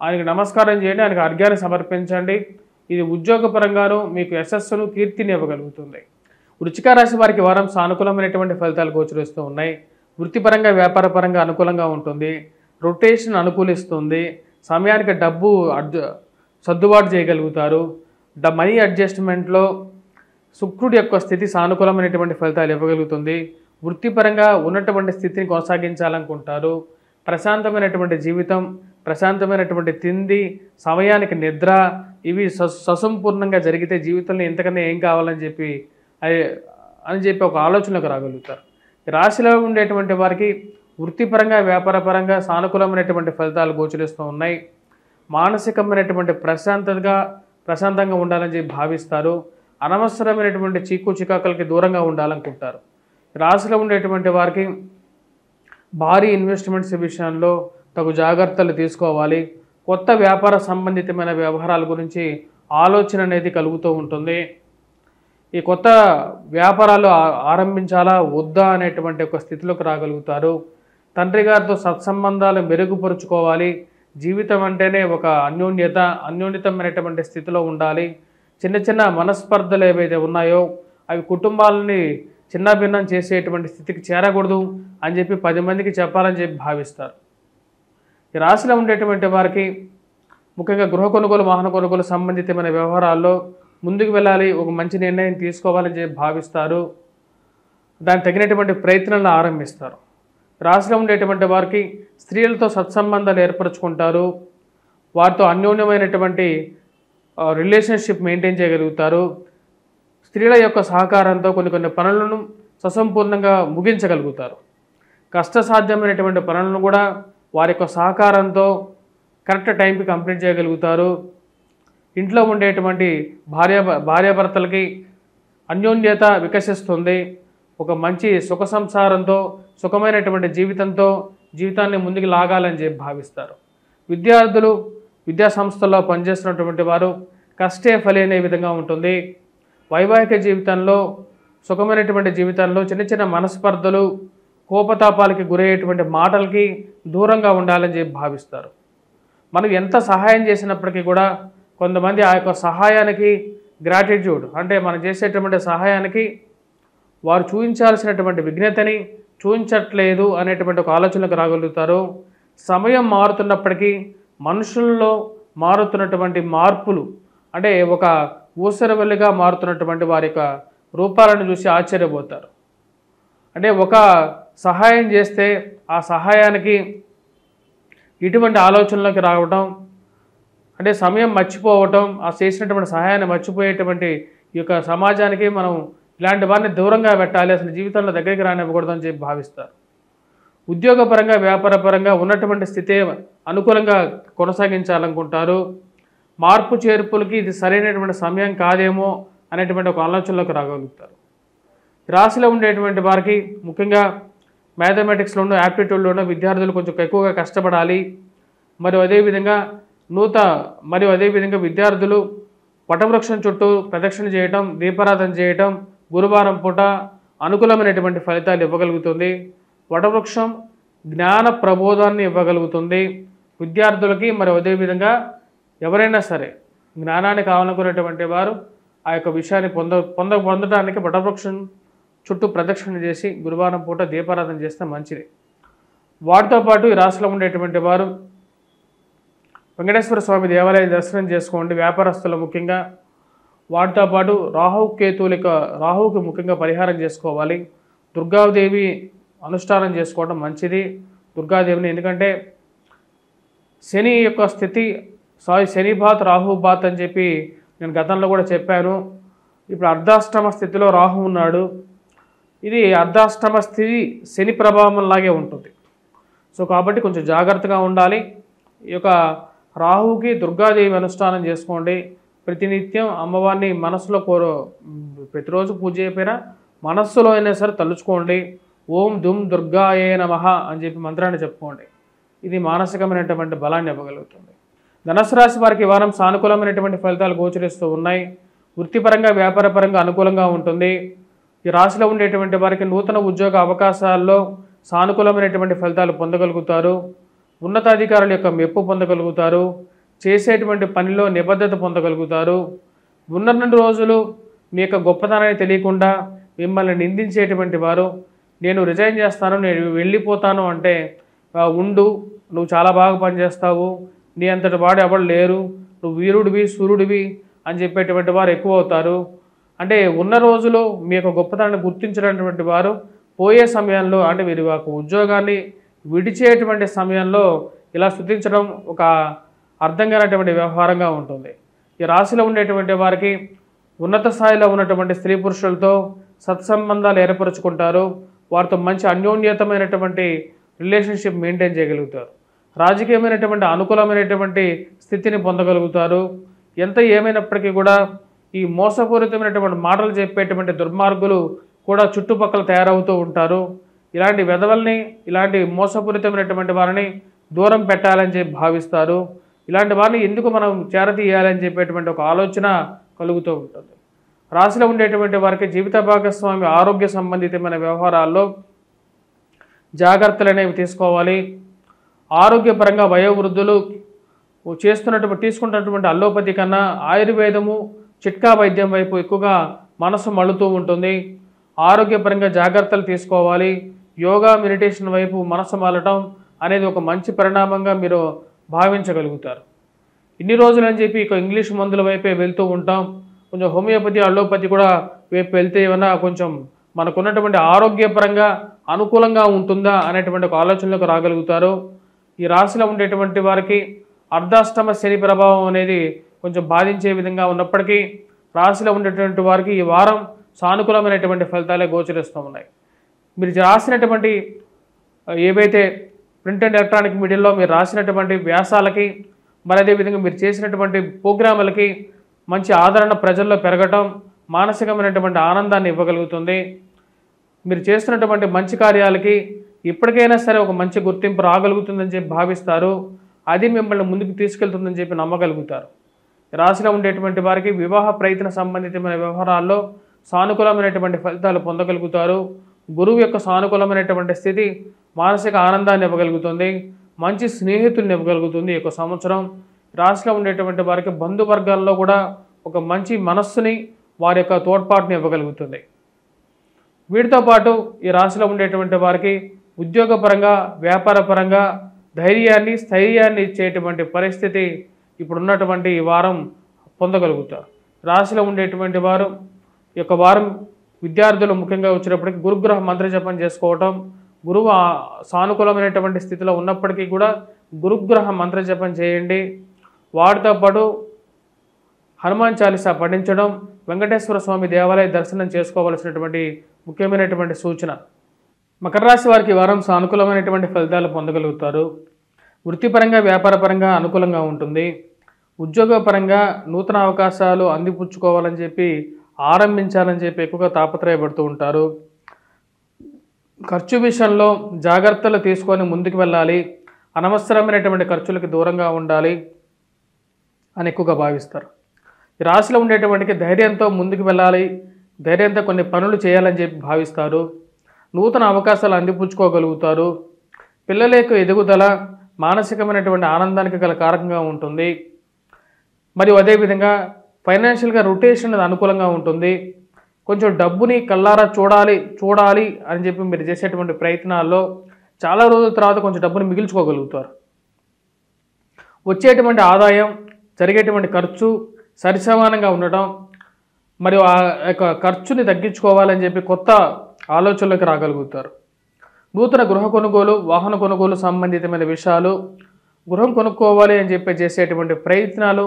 ఆయనకి నమస్కారం చేయండి, ఆయనకు అర్ఘ్యాన్ని సమర్పించండి. ఇది ఉద్యోగపరంగాను మీకు యశస్సును కీర్తిని ఇవ్వగలుగుతుంది. వృశ్చిక రాశి వారికి వారం సానుకూలమైనటువంటి ఫలితాలు గోచరిస్తూ ఉన్నాయి. వృత్తిపరంగా వ్యాపారపరంగా అనుకూలంగా ఉంటుంది. రొటేషన్ అనుకూలిస్తుంది. సమయానికి డబ్బు సర్దుబాటు చేయగలుగుతారు. మనీ అడ్జస్ట్మెంట్లో శుక్రుడి యొక్క స్థితి సానుకూలమైనటువంటి ఫలితాలు ఇవ్వగలుగుతుంది. వృత్తిపరంగా ఉన్నటువంటి స్థితిని కొనసాగించాలనుకుంటారు. ప్రశాంతమైనటువంటి జీవితం, ప్రశాంతమైనటువంటి తిండి, సమయానికి నిద్ర ఇవి ససంపూర్ణంగా జరిగితే జీవితంలో ఇంతకన్నా ఏం కావాలని చెప్పి ఒక ఆలోచనకు రాగలుగుతారు. రాశిలో ఉండేటువంటి వారికి వృత్తిపరంగా వ్యాపారపరంగా సానుకూలమైనటువంటి ఫలితాలు గోచరిస్తూ ఉన్నాయి. మానసికమైనటువంటి ప్రశాంతంగా ఉండాలని చెప్పి భావిస్తారు. అనవసరమైనటువంటి చికాకులకి దూరంగా ఉండాలనుకుంటారు. రాశిలో ఉండేటువంటి వారికి భారీ ఇన్వెస్ట్మెంట్స్ విషయంలో తగు జాగ్రత్తలు తీసుకోవాలి. కొత్త వ్యాపార సంబంధితమైన వ్యవహారాల గురించి ఆలోచన అనేది కలుగుతూ ఉంటుంది. ఈ కొత్త వ్యాపారాలు ఆరంభించాలా వద్దా అనేటువంటి ఒక స్థితిలోకి రాగలుగుతారు. తండ్రి గారితో సత్సంబంధాలు మెరుగుపరుచుకోవాలి. జీవితం అంటేనే ఒక అన్యోన్యతమైనటువంటి స్థితిలో ఉండాలి. చిన్న చిన్న మనస్పర్ధలు ఏవైతే ఉన్నాయో అవి కుటుంబాలని చిన్నాభిన్నం చేసేటువంటి స్థితికి చేరకూడదు అని చెప్పి 10 మందికి చెప్పాలని చెప్పి భావిస్తారు. ఈ రాశిలో ఉండేటువంటి వారికి ముఖ్యంగా గృహ కొనుగోలు, వాహన కొనుగోలు సంబంధితమైన వ్యవహారాల్లో ముందుకు వెళ్ళాలి, ఒక మంచి నిర్ణయం తీసుకోవాలని చెప్పి భావిస్తారు. దానికి తగినటువంటి ప్రయత్నాలను ఆరంభిస్తారు. రాశిలో ఉండేటువంటి వారికి స్త్రీలతో సత్సంబంధాలు ఏర్పరచుకుంటారు. వారితో అన్యోన్యమైనటువంటి రిలేషన్షిప్ మెయింటైన్ చేయగలుగుతారు. స్త్రీల యొక్క సహకారంతో కొన్ని పనులను ససంపూర్ణంగా ముగించగలుగుతారు. కష్టసాధ్యమైనటువంటి పనులను కూడా వారి యొక్క సహకారంతో కరెక్ట్ టైంకి కంప్లీట్ చేయగలుగుతారు. ఇంట్లో ఉండేటువంటి భార్యాభర్తలకి అన్యోన్యత వికసిస్తుంది. ఒక మంచి సుఖ సంసారంతో, సుఖమైనటువంటి జీవితాన్ని ముందుకు లాగాలని చెప్పి భావిస్తారు. విద్యార్థులు విద్యా సంస్థల్లో పనిచేస్తున్నటువంటి వారు కష్టే ఫలి అనే విధంగా ఉంటుంది. వైవాహిక జీవితంలో, సుఖమైనటువంటి జీవితంలో చిన్న మనస్పర్ధలు, కోపతాపాలకి గురయ్యేటువంటి మాటలకి దూరంగా ఉండాలని చెప్పి భావిస్తారు. మనం ఎంత సహాయం చేసినప్పటికీ కూడా కొంతమంది ఆ యొక్క సహాయానికి గ్రాటిట్యూడ్ అంటే మనం చేసేటువంటి సహాయానికి వారు చూపించాల్సినటువంటి విఘ్నతని చూపించట్లేదు అనేటువంటి ఒక ఆలోచనకు రాగలుగుతారు. సమయం మారుతున్నప్పటికీ మనుషుల్లో మారుతున్నటువంటి మార్పులు అంటే ఒక ఊసరవెల్లిగా మారుతున్నటువంటి వారి యొక్క రూపాలను చూసి ఆశ్చర్యపోతారు. అంటే ఒక సహాయం చేస్తే ఆ సహాయానికి ఇటువంటి ఆలోచనలోకి రావటం, అంటే సమయం మర్చిపోవటం, ఆ చేసినటువంటి సహాయాన్ని మర్చిపోయేటువంటి ఈ యొక్క సమాజానికి మనం ఇలాంటి వారిని దూరంగా పెట్టాలి, అసలు జీవితంలో దగ్గరికి రానివ్వకూడదు అని చెప్పి భావిస్తారు. ఉద్యోగపరంగా, వ్యాపారపరంగా ఉన్నటువంటి స్థితే అనుకూలంగా కొనసాగించాలనుకుంటారు. మార్పు చేర్పులకి ఇది సరైనటువంటి సమయం కాదేమో అనేటువంటి ఒక ఆలోచనలోకి రాగలుగుతారు. రాశిలో ఉండేటువంటి వారికి ముఖ్యంగా మ్యాథమెటిక్స్లోనూ, యాప్టిట్యూడ్లోనూ విద్యార్థులు కొంచెం ఎక్కువగా కష్టపడాలి. మరియు అదేవిధంగా విద్యార్థులు వటవృక్షం చుట్టూ ప్రదక్షిణ చేయటం, దీపారాధన చేయటం గురువారం పూట అనుకూలమైనటువంటి ఫలితాలు ఇవ్వగలుగుతుంది. వటవృక్షం జ్ఞాన ప్రబోధాన్ని ఇవ్వగలుగుతుంది విద్యార్థులకి. మరి అదేవిధంగా ఎవరైనా సరే జ్ఞానాన్ని కావాలనుకునేటువంటి వారు ఆ యొక్క విషయాన్ని పొందడానికి వటవృక్షం చుట్టూ ప్రదక్షిణ చేసి గురువారం పూట దీపారాధన చేస్తే మంచిది. వాటితో పాటు ఈ రాశిలో ఉండేటువంటి వారు వెంకటేశ్వర స్వామి దేవాలయ దర్శనం చేసుకోండి. వ్యాపారస్తులు ముఖ్యంగా వాటితో పాటు రాహువుకి ముఖ్యంగా పరిహారం చేసుకోవాలి. దుర్గాదేవి అనుష్ఠానం చేసుకోవడం మంచిది. దుర్గాదేవిని, ఎందుకంటే శని యొక్క స్థితి శని బాత్ రాహు బాత్ అని చెప్పి నేను గతంలో కూడా చెప్పాను. ఇప్పుడు అర్ధాష్టమ స్థితిలో రాహు ఉన్నాడు. ఇది అర్ధాష్టమ స్థితి శని ప్రభావంలాగే ఉంటుంది. సో కాబట్టి కొంచెం జాగ్రత్తగా ఉండాలి. ఈ యొక్క రాహుకి దుర్గాదేవి అనుష్ఠానం చేసుకోండి. ప్రతినిత్యం అమ్మవారిని మనసులో ప్రతిరోజు పూజ చేయకపోయినా మనస్సులో అయినా సరే తలుచుకోండి. ఓం దుమ్ దుర్గాయే నమః అని చెప్పి మంత్రాన్ని చెప్పుకోండి. ఇది మానసికమైనటువంటి బలాన్ని ఇవ్వగలుగుతుంది. ధనుసు రాశి వారికి ఈ వారం సానుకూలమైనటువంటి ఫలితాలు గోచరిస్తూ ఉన్నాయి. వృత్తిపరంగా, వ్యాపారపరంగా అనుకూలంగా ఉంటుంది. ఈ రాశిలో ఉండేటువంటి వారికి నూతన ఉద్యోగ అవకాశాల్లో సానుకూలమైనటువంటి ఫలితాలు పొందగలుగుతారు. ఉన్నతాధికారుల యొక్క మెప్పు పొందగలుగుతారు. చేసేటువంటి పనిలో నిబద్ధత పొందగలుగుతారు. ఉన్న రోజులు మీ యొక్క గొప్పతనాన్ని తెలియకుండా మిమ్మల్ని నిందించేటువంటి వారు నేను రిజైన్ చేస్తాను, నేను వెళ్ళిపోతాను అంటే ఉండు, నువ్వు చాలా బాగా పనిచేస్తావు, నీ అంతటి వాడు ఎవరు లేరు, నువ్వు వీరుడివి సూర్యుడివి అని చెప్పేటువంటి వారు ఎక్కువ అవుతారు. అంటే ఉన్న రోజులో మీ యొక్క గొప్పతనాన్ని గుర్తించినటువంటి వారు పోయే సమయంలో, అంటే వీరి యొక్క ఉద్యోగాన్ని విడిచేటువంటి సమయంలో ఇలా స్తుతించడం ఒక అర్థం కానటువంటి వ్యవహారంగా ఉంటుంది. ఈ రాశిలో ఉండేటువంటి వారికి ఉన్నత స్థాయిలో ఉన్నటువంటి స్త్రీ పురుషులతో సత్సంబంధాలు ఏర్పరచుకుంటారు. వారితో మంచి అన్యోన్యతమైనటువంటి రిలేషన్షిప్ మెయింటైన్ చేయగలుగుతారు. రాజకీయమైనటువంటి అనుకూలమైనటువంటి స్థితిని పొందగలుగుతారు. ఎంత ఏమైనప్పటికీ కూడా ఈ మోసపూరితమైనటువంటి మాటలు చెప్పేటువంటి దుర్మార్గులు కూడా చుట్టుపక్కల తయారవుతూ ఉంటారు. ఇలాంటి వెధవల్ని, ఇలాంటి మోసపూరితమైనటువంటి వారిని దూరం పెట్టాలని చెప్పి భావిస్తారు. ఇలాంటి వారిని ఎందుకు మనం చేరతీయాలని చెప్పేటువంటి ఒక ఆలోచన కలుగుతూ ఉంటుంది. రాశిలో ఉండేటువంటి వారికి జీవిత భాగస్వామి ఆరోగ్య సంబంధితమైన వ్యవహారాల్లో జాగ్రత్తలు అనేవి తీసుకోవాలి. ఆరోగ్యపరంగా వయోవృద్ధులు తీసుకున్నటువంటి అల్లోపతి కన్నా ఆయుర్వేదము, చిట్కా వైద్యం వైపు ఎక్కువగా మనసు మళ్ళుతూ ఉంటుంది. ఆరోగ్యపరంగా జాగ్రత్తలు తీసుకోవాలి, యోగా మెడిటేషన్ వైపు మనసు మాలటం అనేది ఒక మంచి పరిణామంగా మీరు భావించగలుగుతారు. ఇన్ని రోజులు అని చెప్పి ఇక ఇంగ్లీష్ మందుల వైపే వెళ్తూ ఉంటాం, కొంచెం హోమియోపతి అలోపతి కూడా వైపు వెళ్తే ఏమన్నా కొంచెం మనకున్నటువంటి ఆరోగ్యపరంగా అనుకూలంగా ఉంటుందా అనేటువంటి ఒక ఆలోచనలోకి రాగలుగుతారు. ఈ రాశిలో ఉండేటువంటి వారికి అర్ధాష్టమ శని ప్రభావం అనేది కొంచెం బాధించే విధంగా ఉన్నప్పటికీ రాశిలో ఉండేటువంటి వారికి ఈ వారం సానుకూలమైనటువంటి ఫలితాలే గోచరిస్తూ ఉన్నాయి. మీరు రాసినటువంటి ఏవైతే ప్రింట్ అండ్ ఎలక్ట్రానిక్ మీడియాలో మీరు రాసినటువంటి వ్యాసాలకి, మరి అదేవిధంగా మీరు చేసినటువంటి ప్రోగ్రాములకి మంచి ఆదరణ ప్రజల్లో పెరగటం మానసికమైనటువంటి ఆనందాన్ని ఇవ్వగలుగుతుంది. మీరు చేస్తున్నటువంటి మంచి కార్యాలకి ఇప్పటికైనా సరే ఒక మంచి గుర్తింపు రాగలుగుతుందని చెప్పి భావిస్తారు. అది మిమ్మల్ని ముందుకు తీసుకెళ్తుందని చెప్పి నమ్మగలుగుతారు. రాశిలో ఉండేటువంటి వారికి వివాహ ప్రయత్న సంబంధితమైన వ్యవహారాల్లో సానుకూలమైనటువంటి ఫలితాలు పొందగలుగుతారు. గురువు యొక్క సానుకూలమైనటువంటి స్థితి మానసిక ఆనందాన్ని ఇవ్వగలుగుతుంది, మంచి స్నేహితుల్ని ఇవ్వగలుగుతుంది. ఈ యొక్క సంవత్సరం రాశిలో ఉండేటువంటి వారికి బంధువర్గాల్లో కూడా ఒక మంచి మనస్సుని, వారి యొక్క తోడ్పాటుని ఇవ్వగలుగుతుంది. వీటితో పాటు ఈ రాశిలో ఉండేటువంటి వారికి ఉద్యోగపరంగా, వ్యాపారపరంగా ధైర్యాన్ని, స్థైర్యాన్ని ఇచ్చేటువంటి పరిస్థితి ఇప్పుడున్నటువంటి ఈ వారం పొందగలుగుతారు. రాశిలో ఉండేటువంటి వారు ఈ యొక్క వారం విద్యార్థులు ముఖ్యంగా వచ్చినప్పటికీ గురుగ్రహ మంత్రజపం చేసుకోవటం, గురువు సానుకూలమైనటువంటి స్థితిలో ఉన్నప్పటికీ కూడా గురుగ్రహ మంత్రజపం చేయండి. వాటితో పాటు హనుమాన్ చాలీసా పఠించడం, వెంకటేశ్వర స్వామి దేవాలయ దర్శనం చేసుకోవలసినటువంటి ముఖ్యమైనటువంటి సూచన. మకర రాశి వారికి వారం సానుకూలమైనటువంటి ఫలితాలు పొందగలుగుతారు. వృత్తిపరంగా, వ్యాపారపరంగా అనుకూలంగా ఉంటుంది. ఉద్యోగపరంగా నూతన అవకాశాలు అందిపుచ్చుకోవాలని చెప్పి, ఆరంభించాలని చెప్పి ఎక్కువగా తాపత్రయపడుతూ ఉంటారు. ఖర్చు విషయంలో జాగ్రత్తలు తీసుకొని ముందుకు వెళ్ళాలి, అనవసరమైనటువంటి ఖర్చులకు దూరంగా ఉండాలి అని ఎక్కువగా భావిస్తారు. ఈ రాశిలో ఉండేటువంటి ధైర్యంతో ముందుకు వెళ్ళాలి, ధైర్యంతో కొన్ని పనులు చేయాలని చెప్పి భావిస్తారు. నూతన అవకాశాలు అందిపుచ్చుకోగలుగుతారు. పిల్లల యొక్క ఎదుగుదల మానసికమైనటువంటి ఆనందానికి గల కారకంగా ఉంటుంది. మరియు అదేవిధంగా ఫైనాన్షియల్గా రొటేషన్ అనుకూలంగా ఉంటుంది. కొంచెం డబ్బుని కళ్ళారా చూడాలి అని చెప్పి మీరు చేసేటువంటి ప్రయత్నాల్లో చాలా రోజుల తర్వాత కొంచెం డబ్బుని మిగిల్చుకోగలుగుతారు. వచ్చేటువంటి ఆదాయం, జరిగేటువంటి ఖర్చు సరిసమానంగా ఉండటం, మరియు ఆ యొక్క ఖర్చుని తగ్గించుకోవాలని చెప్పి కొత్త ఆలోచనలోకి రాగలుగుతారు. నూతన గృహ కొనుగోలు, వాహన కొనుగోలు సంబంధితమైన విషయాలు, గృహం కొనుక్కోవాలి అని చెప్పి చేసేటువంటి ప్రయత్నాలు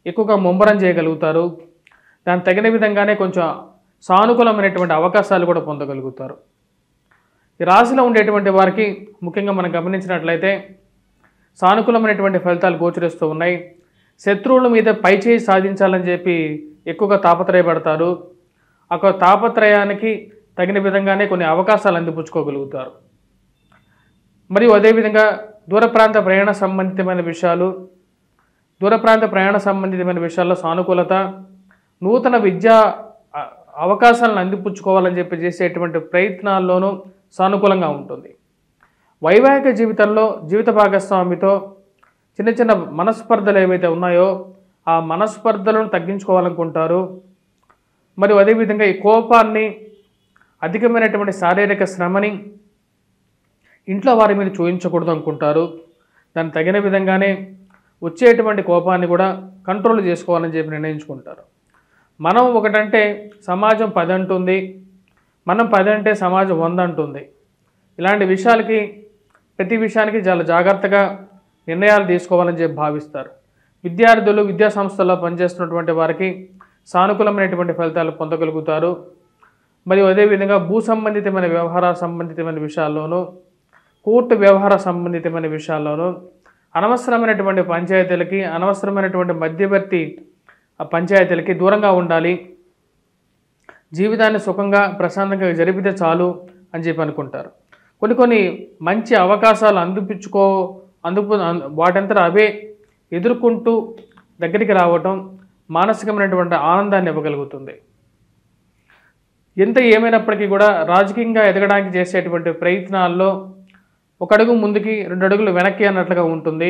ఎక్కువగా ముమ్మరం చేయగలుగుతారు. దానికి తగిన విధంగానే కొంచెం సానుకూలమైనటువంటి అవకాశాలు కూడా పొందగలుగుతారు. ఈ రాశిలో ఉండేటువంటి వారికి ముఖ్యంగా మనం గమనించినట్లయితే సానుకూలమైనటువంటి ఫలితాలు గోచరిస్తూ ఉన్నాయి. శత్రువుల మీద పైచేయి సాధించాలని చెప్పి ఎక్కువగా తాపత్రయపడతారు. ఆ తాపత్రయానికి తగిన విధంగానే కొన్ని అవకాశాలు అందిపుచ్చుకోగలుగుతారు. మరియు అదేవిధంగా దూర ప్రాంత ప్రయాణ సంబంధితమైన విషయాల్లో సానుకూలత, నూతన విద్యా అవకాశాలను అందిపుచ్చుకోవాలని చెప్పి చేసేటువంటి ప్రయత్నాల్లోనూ సానుకూలంగా ఉంటుంది. వైవాహిక జీవితంలో జీవిత భాగస్వామితో చిన్న చిన్న మనస్పర్ధలు ఏవైతే ఉన్నాయో ఆ మనస్పర్ధలను తగ్గించుకోవాలనుకుంటారు. మరియు అదేవిధంగా ఈ కోపాన్ని, అధికమైనటువంటి శారీరక శ్రమని ఇంట్లో వారి మీద చూపించకూడదు అనుకుంటారు. దానికి తగిన విధంగానే వచ్చేటువంటి కోపాన్ని కూడా కంట్రోల్ చేసుకోవాలని చెప్పి నిర్ణయించుకుంటారు. మనం ఒకటంటే సమాజం 10 అంటుంది, మనం 10 అంటే సమాజం 100 అంటుంది. ఇలాంటి విషయాలకి, ప్రతి విషయానికి చాలా జాగ్రత్తగా నిర్ణయాలు తీసుకోవాలని చెప్పి భావిస్తారు. విద్యార్థులు, విద్యా సంస్థల్లో పనిచేస్తున్నటువంటి వారికి సానుకూలమైనటువంటి ఫలితాలు పొందగలుగుతారు. మరియు అదేవిధంగా భూ సంబంధితమైన వ్యవహార సంబంధితమైన విషయాల్లోనూ, కోర్టు వ్యవహార సంబంధితమైన విషయాల్లోనూ అనవసరమైనటువంటి పంచాయతీలకి, అనవసరమైనటువంటి మధ్యవర్తి పంచాయతీలకి దూరంగా ఉండాలి. జీవితాన్ని సుఖంగా, ప్రశాంతంగా జరిపితే చాలు అని చెప్పి అనుకుంటారు. కొన్ని మంచి అవకాశాలు వాటంతా అవే ఎదుర్కొంటూ దగ్గరికి రావటం మానసికమైనటువంటి ఆనందాన్ని ఇవ్వగలుగుతుంది. ఎంత ఏమైనప్పటికీ కూడా రాజకీయంగా ఎదగడానికి చేసేటువంటి ప్రయత్నాల్లో 1 అడుగు ముందుకి 2 అడుగులు వెనక్కి అన్నట్లుగా ఉంటుంది.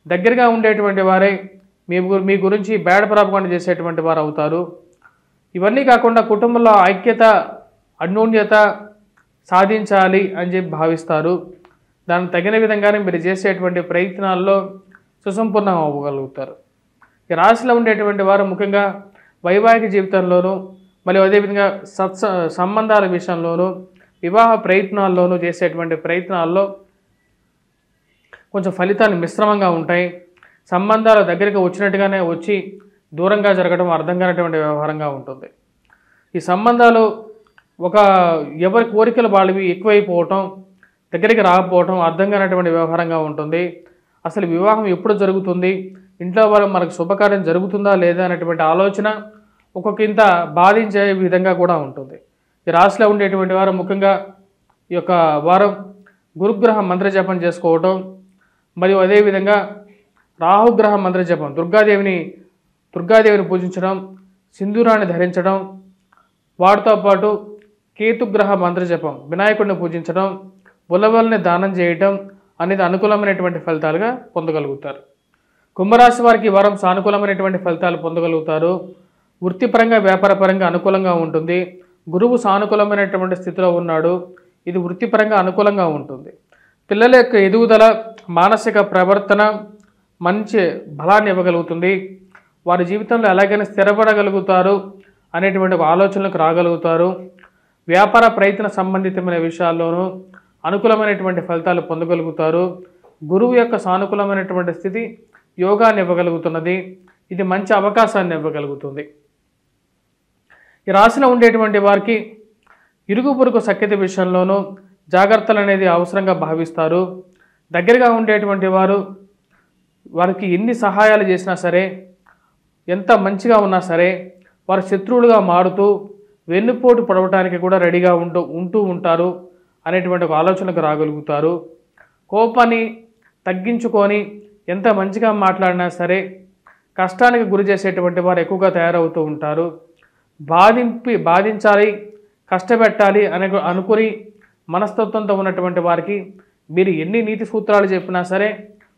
దగ్గరగా ఉండేటువంటి వారే మీ గురించి బ్యాడ్ ప్రాపగాండా చేసేటువంటి వారు అవుతారు. ఇవన్నీ కాకుండా కుటుంబంలో అన్యోన్యత సాధించాలి అని చెప్పి భావిస్తారు. దానికి తగిన విధంగానే మీరు చేసేటువంటి ప్రయత్నాల్లో సుసంపూర్ణం అవ్వగలుగుతారు. ఈ రాశిలో ఉండేటువంటి వారు ముఖ్యంగా వైవాహిక జీవితంలోనూ మరియు అదేవిధంగా సంబంధాల విషయంలోనూ వివాహ ప్రయత్నాల్లోనూ చేసేటువంటి ప్రయత్నాల్లో కొంచెం ఫలితాలు మిశ్రమంగా ఉంటాయి. సంబంధాల దగ్గరికి వచ్చినట్టుగానే వచ్చి దూరంగా జరగడం అర్థం కానటువంటి వ్యవహారంగా ఉంటుంది. ఈ సంబంధాలు ఎవరి కోరికలు వాళ్ళవి ఎక్కువైపోవటం, దగ్గరికి రాకపోవటం అర్థం కానటువంటి వ్యవహారంగా ఉంటుంది. అసలు వివాహం ఎప్పుడు జరుగుతుంది, ఇంట్లో వాళ్ళు మనకు శుభకార్యం జరుగుతుందా లేదా అనేటువంటి ఆలోచన ఒక్కొక్కింత బాధించే విధంగా కూడా ఉంటుంది. ఈ రాశిలో ఉండేటువంటి వారు ముఖ్యంగా ఈ యొక్క వారం గురుగ్రహ మంత్రజపం చేసుకోవటం మరియు అదేవిధంగా రాహుగ్రహ మంత్రజపం, దుర్గాదేవిని పూజించడం, సింధూరాన్ని ధరించడం, వాటితో పాటు కేతుగ్రహ మంత్రజపం, వినాయకుడిని పూజించడం, ఉలవల్ని దానం చేయటం అనేది అనుకూలమైనటువంటి ఫలితాలుగా పొందగలుగుతారు. కుంభరాశి వారికి ఈ వారం సానుకూలమైనటువంటి ఫలితాలు పొందగలుగుతారు. వృత్తిపరంగా వ్యాపారపరంగా అనుకూలంగా ఉంటుంది. గురువు సానుకూలమైనటువంటి స్థితిలో ఉన్నాడు. ఇది వృత్తిపరంగా అనుకూలంగా ఉంటుంది. పిల్లల యొక్క ఎదుగుదల, మానసిక ప్రవర్తన మంచి బలాన్ని ఇవ్వగలుగుతుంది. వారి జీవితంలో ఎలాగైనా స్థిరపడగలుగుతారు అనేటువంటి ఒక ఆలోచనలకు రాగలుగుతారు. వ్యాపార ప్రయత్న సంబంధితమైన విషయాల్లోనూ అనుకూలమైనటువంటి ఫలితాలు పొందగలుగుతారు. గురువు యొక్క సానుకూలమైనటువంటి స్థితి యోగాన్ని ఇవ్వగలుగుతున్నది. ఇది మంచి అవకాశాన్ని ఇవ్వగలుగుతుంది. ఈ రాశిలో ఉండేటువంటి వారికి ఇరుగు పొరుగు సఖ్యత విషయంలోనూ జాగ్రత్తలు అనేది అవసరంగా భావిస్తారు. దగ్గరగా ఉండేటువంటి వారికి ఎన్ని సహాయాలు చేసినా సరే, ఎంత మంచిగా ఉన్నా సరే, వారు శత్రువులుగా మారుతూ వెన్నుపోటు పొడవటానికి కూడా రెడీగా ఉంటూ ఉంటారు అనేటువంటి ఒక ఆలోచనకు రాగలుగుతారు. కోపాన్ని తగ్గించుకొని ఎంత మంచిగా మాట్లాడినా సరే కష్టానికి గురి చేసేటువంటి వారు ఎక్కువగా తయారవుతూ ఉంటారు. బాధించాలి, కష్టపెట్టాలి అనుకుని మనస్తత్వంతో ఉన్నటువంటి వారికి మీరు ఎన్ని నీతి సూత్రాలు చెప్పినా సరే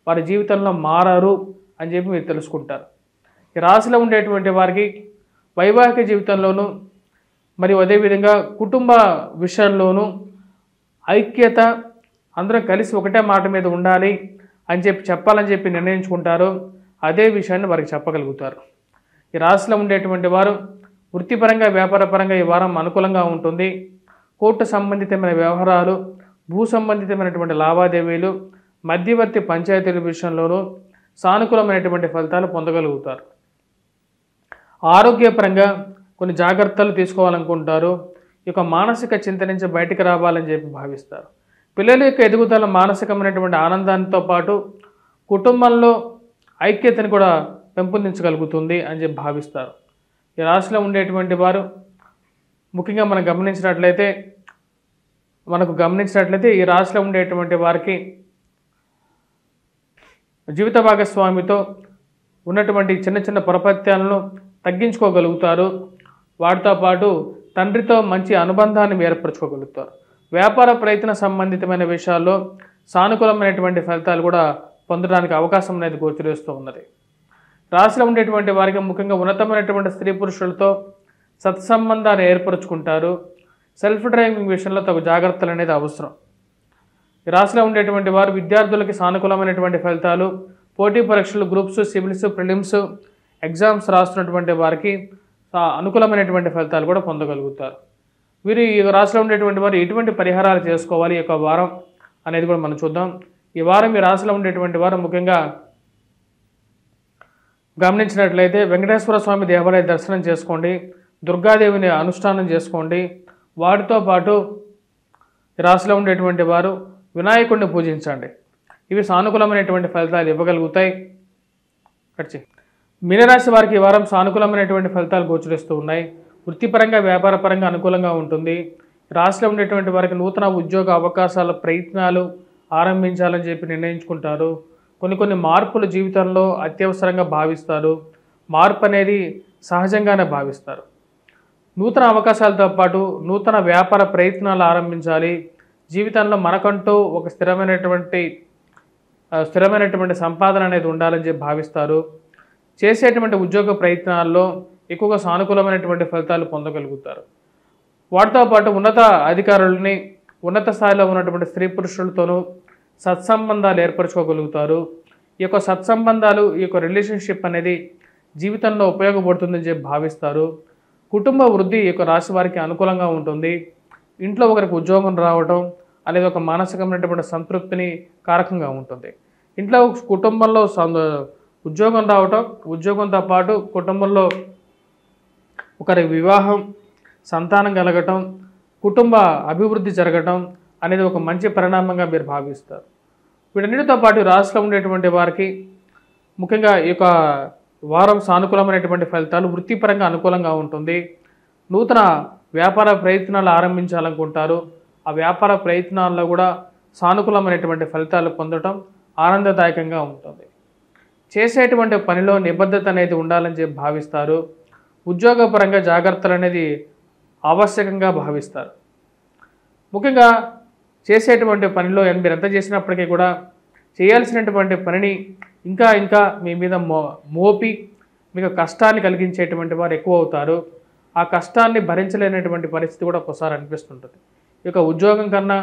వారి జీవితంలో మారారు అని చెప్పి మీరు తెలుసుకుంటారు. ఈ రాశిలో ఉండేటువంటి వారికి వైవాహిక జీవితంలోనూ మరియు అదేవిధంగా కుటుంబ విషయంలోనూ ఐక్యత, అందరం కలిసి ఒకటే మాట మీద ఉండాలి అని చెప్పాలని చెప్పి నిర్ణయించుకుంటారు. అదే విషయాన్ని వారికి చెప్పగలుగుతారు. ఈ రాశిలో ఉండేటువంటి వారు వృత్తిపరంగా వ్యాపారపరంగా ఈ వారం అనుకూలంగా ఉంటుంది. కోర్టు సంబంధితమైన వ్యవహారాలు, భూ సంబంధితమైనటువంటి లావాదేవీలు, మధ్యవర్తి పంచాయతీల విషయంలోనూ సానుకూలమైనటువంటి ఫలితాలు పొందగలుగుతారు. ఆరోగ్యపరంగా కొన్ని జాగ్రత్తలు తీసుకోవాలనుకుంటారు. ఈ యొక్క మానసిక చింత నుంచి బయటకు రావాలని చెప్పి భావిస్తారు. పిల్లల యొక్క ఎదుగుదల మానసికమైనటువంటి ఆనందాంతో పాటు కుటుంబంలో ఐక్యతను కూడా పెంపొందించగలుగుతుంది అని చెప్పి భావిస్తారు. ఈ రాశిలో ఉండేటువంటి వారు ముఖ్యంగా మనకు గమనించినట్లయితే ఈ రాశిలో ఉండేటువంటి వారికి జీవిత భాగస్వామితో ఉన్నటువంటి చిన్న చిన్న పొరపత్యాలను తగ్గించుకోగలుగుతారు. వాటితో పాటు తండ్రితో మంచి అనుబంధాన్ని ఏర్పరచుకోగలుగుతారు. వ్యాపార ప్రయత్న సంబంధితమైన విషయాల్లో సానుకూలమైనటువంటి ఫలితాలు కూడా పొందడానికి అవకాశం అనేది గోచరిస్తూ ఉన్నది. రాశిలో ఉండేటువంటి వారికి ముఖ్యంగా ఉన్నతమైనటువంటి స్త్రీ పురుషులతో సత్సంబంధాన్ని ఏర్పరచుకుంటారు. సెల్ఫ్ డ్రైవింగ్ విషయంలో తగు జాగ్రత్తలు అనేది అవసరం. ఈ రాశిలో ఉండేటువంటి వారు విద్యార్థులకి సానుకూలమైనటువంటి ఫలితాలు, పోటీ పరీక్షలు, గ్రూప్స్, సివిల్స్, ప్రిలిమ్స్ ఎగ్జామ్స్ రాస్తున్నటువంటి వారికి అనుకూలమైనటువంటి ఫలితాలు కూడా పొందగలుగుతారు. వీరు ఈ రాశిలో ఉండేటువంటి వారు ఎటువంటి పరిహారాలు చేసుకోవాలి ఈ యొక్క వారం అనేది కూడా మనం చూద్దాం. ఈ వారం ఈ రాశిలో ఉండేటువంటి వారు ముఖ్యంగా గమనించినట్లయితే వెంకటేశ్వర స్వామి దేవాలయ దర్శనం చేసుకోండి, దుర్గాదేవిని అనుష్ఠానం చేసుకోండి. వాటితో పాటు ఈ రాశిలో ఉండేటువంటి వారు వినాయకుడిని పూజించండి. ఇవి సానుకూలమైనటువంటి ఫలితాలు ఇవ్వగలుగుతాయి. మీనరాశి వారికి ఈ వారం సానుకూలమైనటువంటి ఫలితాలు గోచరిస్తూ ఉన్నాయి. వృత్తిపరంగా వ్యాపారపరంగా అనుకూలంగా ఉంటుంది. రాశిలో ఉండేటువంటి వారికి నూతన ఉద్యోగ అవకాశాల ప్రయత్నాలు ఆరంభించాలని చెప్పి నిర్ణయించుకుంటారు. కొన్ని మార్పులు జీవితంలో అత్యవసరంగా భావిస్తారు. మార్పు అనేది సహజంగానే భావిస్తారు. నూతన అవకాశాలతో పాటు నూతన వ్యాపార ప్రయత్నాలు ఆరంభించాలి. జీవితంలో మనకంటూ ఒక స్థిరమైనటువంటి సంపాదన అనేది ఉండాలని చెప్పి భావిస్తారు. చేసేటువంటి ఉద్యోగ ప్రయత్నాల్లో ఎక్కువగా సానుకూలమైనటువంటి ఫలితాలు పొందగలుగుతారు. వాటితో పాటు ఉన్నత అధికారులని, ఉన్నత స్థాయిలో ఉన్నటువంటి స్త్రీ పురుషులతోనూ సత్సంబంధాలు ఏర్పరచుకోగలుగుతారు. ఈ యొక్క సత్సంబంధాలు, ఈ యొక్క రిలేషన్షిప్ అనేది జీవితంలో ఉపయోగపడుతుందని చెప్పి భావిస్తారు. కుటుంబ వృద్ధి ఈ యొక్క రాశి వారికి అనుకూలంగా ఉంటుంది. ఇంట్లో ఒకరికి ఉద్యోగం రావడం అనేది ఒక మానసికమైనటువంటి సంతృప్తిని కారకంగా ఉంటుంది. ఇంట్లో కుటుంబంలో ఉద్యోగం రావటం, ఉద్యోగంతో పాటు కుటుంబంలో ఒకరి వివాహం, సంతానం కలగటం, కుటుంబ అభివృద్ధి జరగటం అనేది ఒక మంచి పరిణామంగా మీరు భావిస్తారు. వీటన్నిటితో పాటు రాశిలో ఉండేటువంటి వారికి ముఖ్యంగా ఈ యొక్క వారం సానుకూలమైనటువంటి ఫలితాలు, వృత్తిపరంగా అనుకూలంగా ఉంటుంది. నూతన వ్యాపార ప్రయత్నాలు ఆరంభించాలనుకుంటారు. ఆ వ్యాపార ప్రయత్నాల్లో కూడా సానుకూలమైనటువంటి ఫలితాలు పొందడం ఆనందదాయకంగా ఉంటుంది. చేసేటువంటి పనిలో నిబద్ధత అనేది ఉండాలని చెప్పి భావిస్తారు. ఉద్యోగపరంగా జాగ్రత్తలు అనేది ఆవశ్యకంగా భావిస్తారు. ముఖ్యంగా చేసేటువంటి పనిలో మీరు ఎంత చేసినప్పటికీ కూడా చేయాల్సినటువంటి పనిని ఇంకా మీ మీద మోపి మీకు కష్టాన్ని కలిగించేటువంటి వారు ఎక్కువ అవుతారు. ఆ కష్టాన్ని భరించలేనటువంటి పరిస్థితి కూడా ఒకసారి అనిపిస్తుంటుంది. ఈ యొక్క ఉద్యోగం కన్నా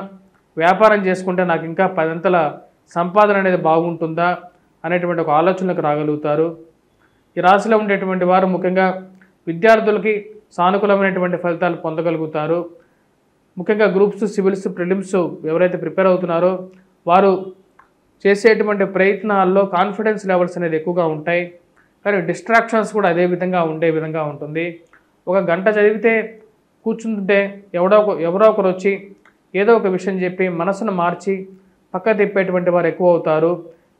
వ్యాపారం చేసుకుంటే నాకు ఇంకా 10 అంతల సంపాదన అనేది బాగుంటుందా అనేటువంటి ఒక ఆలోచనలకు రాగలుగుతారు. ఈ రాశిలో ఉండేటువంటి వారు ముఖ్యంగా విద్యార్థులకి సానుకూలమైనటువంటి ఫలితాలు పొందగలుగుతారు. ముఖ్యంగా గ్రూప్స్, సివిల్స్, ప్రిలిమ్స్ ఎవరైతే ప్రిపేర్ అవుతున్నారో వారు చేసేటువంటి ప్రయత్నాల్లో కాన్ఫిడెన్స్ లెవెల్స్ అనేది ఎక్కువగా ఉంటాయి. కానీ డిస్ట్రాక్షన్స్ కూడా అదే విధంగా ఉండే విధంగా ఉంటుంది. ఒక గంట చదివితే కూర్చుంటే ఎవరో ఒకరు వచ్చి ఏదో ఒక విషయం చెప్పి మనసును మార్చి పక్క తిప్పేటువంటి వారు ఎక్కువ అవుతారు.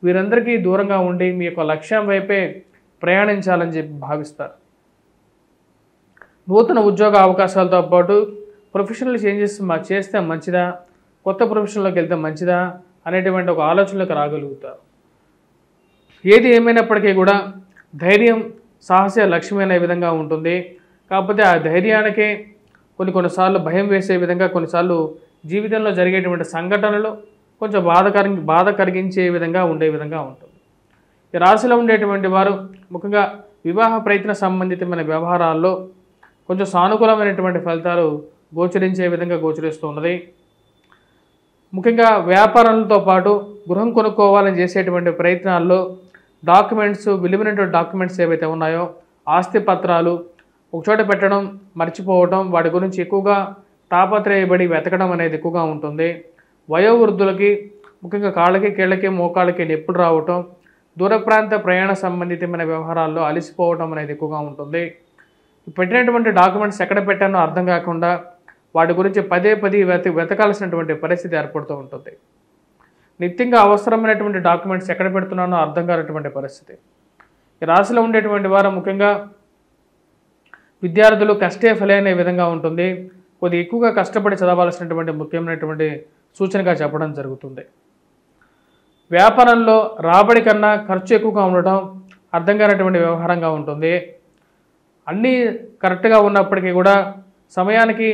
వీరందరికీ దూరంగా ఉండి మీ యొక్క లక్ష్యం వైపే ప్రయాణించాలని చెప్పి భావిస్తారు. నూతన ఉద్యోగ అవకాశాలతో పాటు ప్రొఫెషనల్ చేంజెస్ చేస్తే మంచిదా, కొత్త ప్రొఫెషన్లోకి వెళ్తే మంచిదా అనేటువంటి ఒక ఆలోచనలకు రాగలుగుతారు. ఏది ఏమైనప్పటికీ కూడా ధైర్యం, సాహస లక్ష్యమైన విధంగా ఉంటుంది. కాకపోతే ఆ ధైర్యానికే కొన్నిసార్లు భయం వేసే విధంగా, కొన్నిసార్లు జీవితంలో జరిగేటువంటి సంఘటనలు కొంచెం బాధ కలిగించే విధంగా ఉండే విధంగా ఉంటుంది. ఈ రాశిలో ఉండేటువంటి వారు ముఖ్యంగా వివాహ ప్రయత్న సంబంధితమైన వ్యవహారాల్లో కొంచెం సానుకూలమైనటువంటి ఫలితాలు గోచరించే విధంగా గోచరిస్తున్నది. ముఖ్యంగా వ్యాపారాలతో పాటు గృహం కొనుక్కోవాలని చేసేటువంటి ప్రయత్నాల్లో డాక్యుమెంట్స్, విలువైనటువంటి డాక్యుమెంట్స్ ఏవైతే ఉన్నాయో, ఆస్తి పత్రాలు ఒకచోట పెట్టడం, మర్చిపోవడం, వాటి గురించి ఎక్కువగా తాపత్రయపడి వెతకడం అనేది ఎక్కువగా ఉంటుంది. వయోవృద్ధులకి ముఖ్యంగా కాళ్ళకి, కీళ్ళకి, మోకాళ్ళకి నొప్పులు రావటం, దూర ప్రాంత ప్రయాణ సంబంధితమైన వ్యవహారాల్లో అలసిపోవడం అనేది ఎక్కువగా ఉంటుంది. పెట్టినటువంటి డాక్యుమెంట్స్ ఎక్కడ పెట్టానో అర్థం కాకుండా వాటి గురించి పదే వెతకాల్సినటువంటి పరిస్థితి ఏర్పడుతూ ఉంటుంది. నిత్యంగా అవసరమైనటువంటి డాక్యుమెంట్స్ ఎక్కడ పెడుతున్నానో అర్థం కానటువంటి పరిస్థితి. ఈ రాశిలో ఉండేటువంటి వారు ముఖ్యంగా విద్యార్థులు కష్టే ఫలైన విధంగా ఉంటుంది. కొద్దిగా ఎక్కువగా కష్టపడి చదవాల్సినటువంటి ముఖ్యమైనటువంటి సూచనగా చెప్పడం జరుగుతుంది. వ్యాపారంలో రాబడి కన్నా ఖర్చు ఎక్కువగా ఉండటం అర్థం కానటువంటి వ్యవహారంగా ఉంటుంది. అన్నీ కరెక్ట్గా ఉన్నప్పటికీ కూడా సమయానికి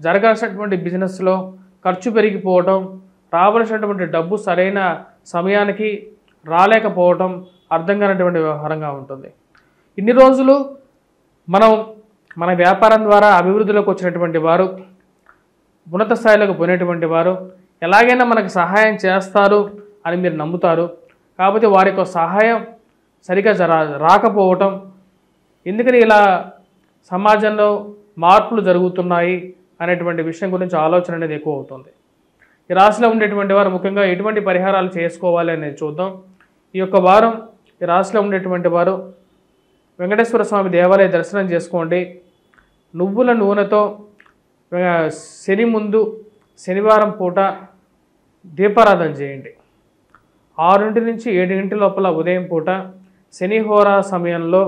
జరగాల్సినటువంటి బిజినెస్లో ఖర్చు పెరిగిపోవటం, రావాల్సినటువంటి డబ్బు సరైన సమయానికి రాలేకపోవటం అర్థం కానటువంటి వ్యవహారంగా ఉంటుంది. ఇన్ని రోజులు మన వ్యాపారం ద్వారా అభివృద్ధిలోకి వచ్చినటువంటి వారు, ఉన్నత స్థాయిలోకి పోయినటువంటి వారు ఎలాగైనా మనకు సహాయం చేస్తారు అని మీరు నమ్ముతారు. కాకపోతే వారి యొక్క సహాయం సరిగా రాకపోవటం, ఎందుకని ఇలా సమాజంలో మార్పులు జరుగుతున్నాయి అనేటువంటి విషయం గురించి ఆలోచన అనేది ఎక్కువ అవుతుంది. ఈ రాశిలో ఉండేటువంటి వారు ముఖ్యంగా ఎటువంటి పరిహారాలు చేసుకోవాలి అనేది చూద్దాం. ఈ యొక్క వారం ఈ రాశిలో ఉండేటువంటి వారు వెంకటేశ్వర స్వామి దేవాలయ దర్శనం చేసుకోండి. నువ్వుల నూనెతో శనివారం పూట దీపారాధన చేయండి. 6 నుంచి 7 లోపల ఉదయం పూట శనిహోరా సమయంలో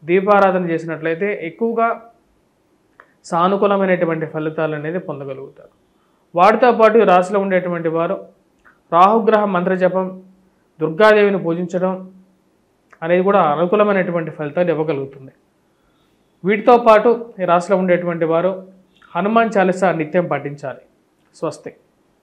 దీపారాధన చేసినట్లయితే ఎక్కువగా సానుకూలమైనటువంటి ఫలితాలు అనేది పొందగలుగుతారు. వాటితో పాటు ఈ రాశిలో ఉండేటువంటి వారు రాహుగ్రహ మంత్రజపం, దుర్గాదేవిని పూజించడం అనేది కూడా అనుకూలమైనటువంటి ఫలితాలు ఇవ్వగలుగుతుంది. వీటితో పాటు ఈ రాశిలో ఉండేటువంటి వారు హనుమాన్ చాలీసా నిత్యం పఠించాలి. స్వస్తి.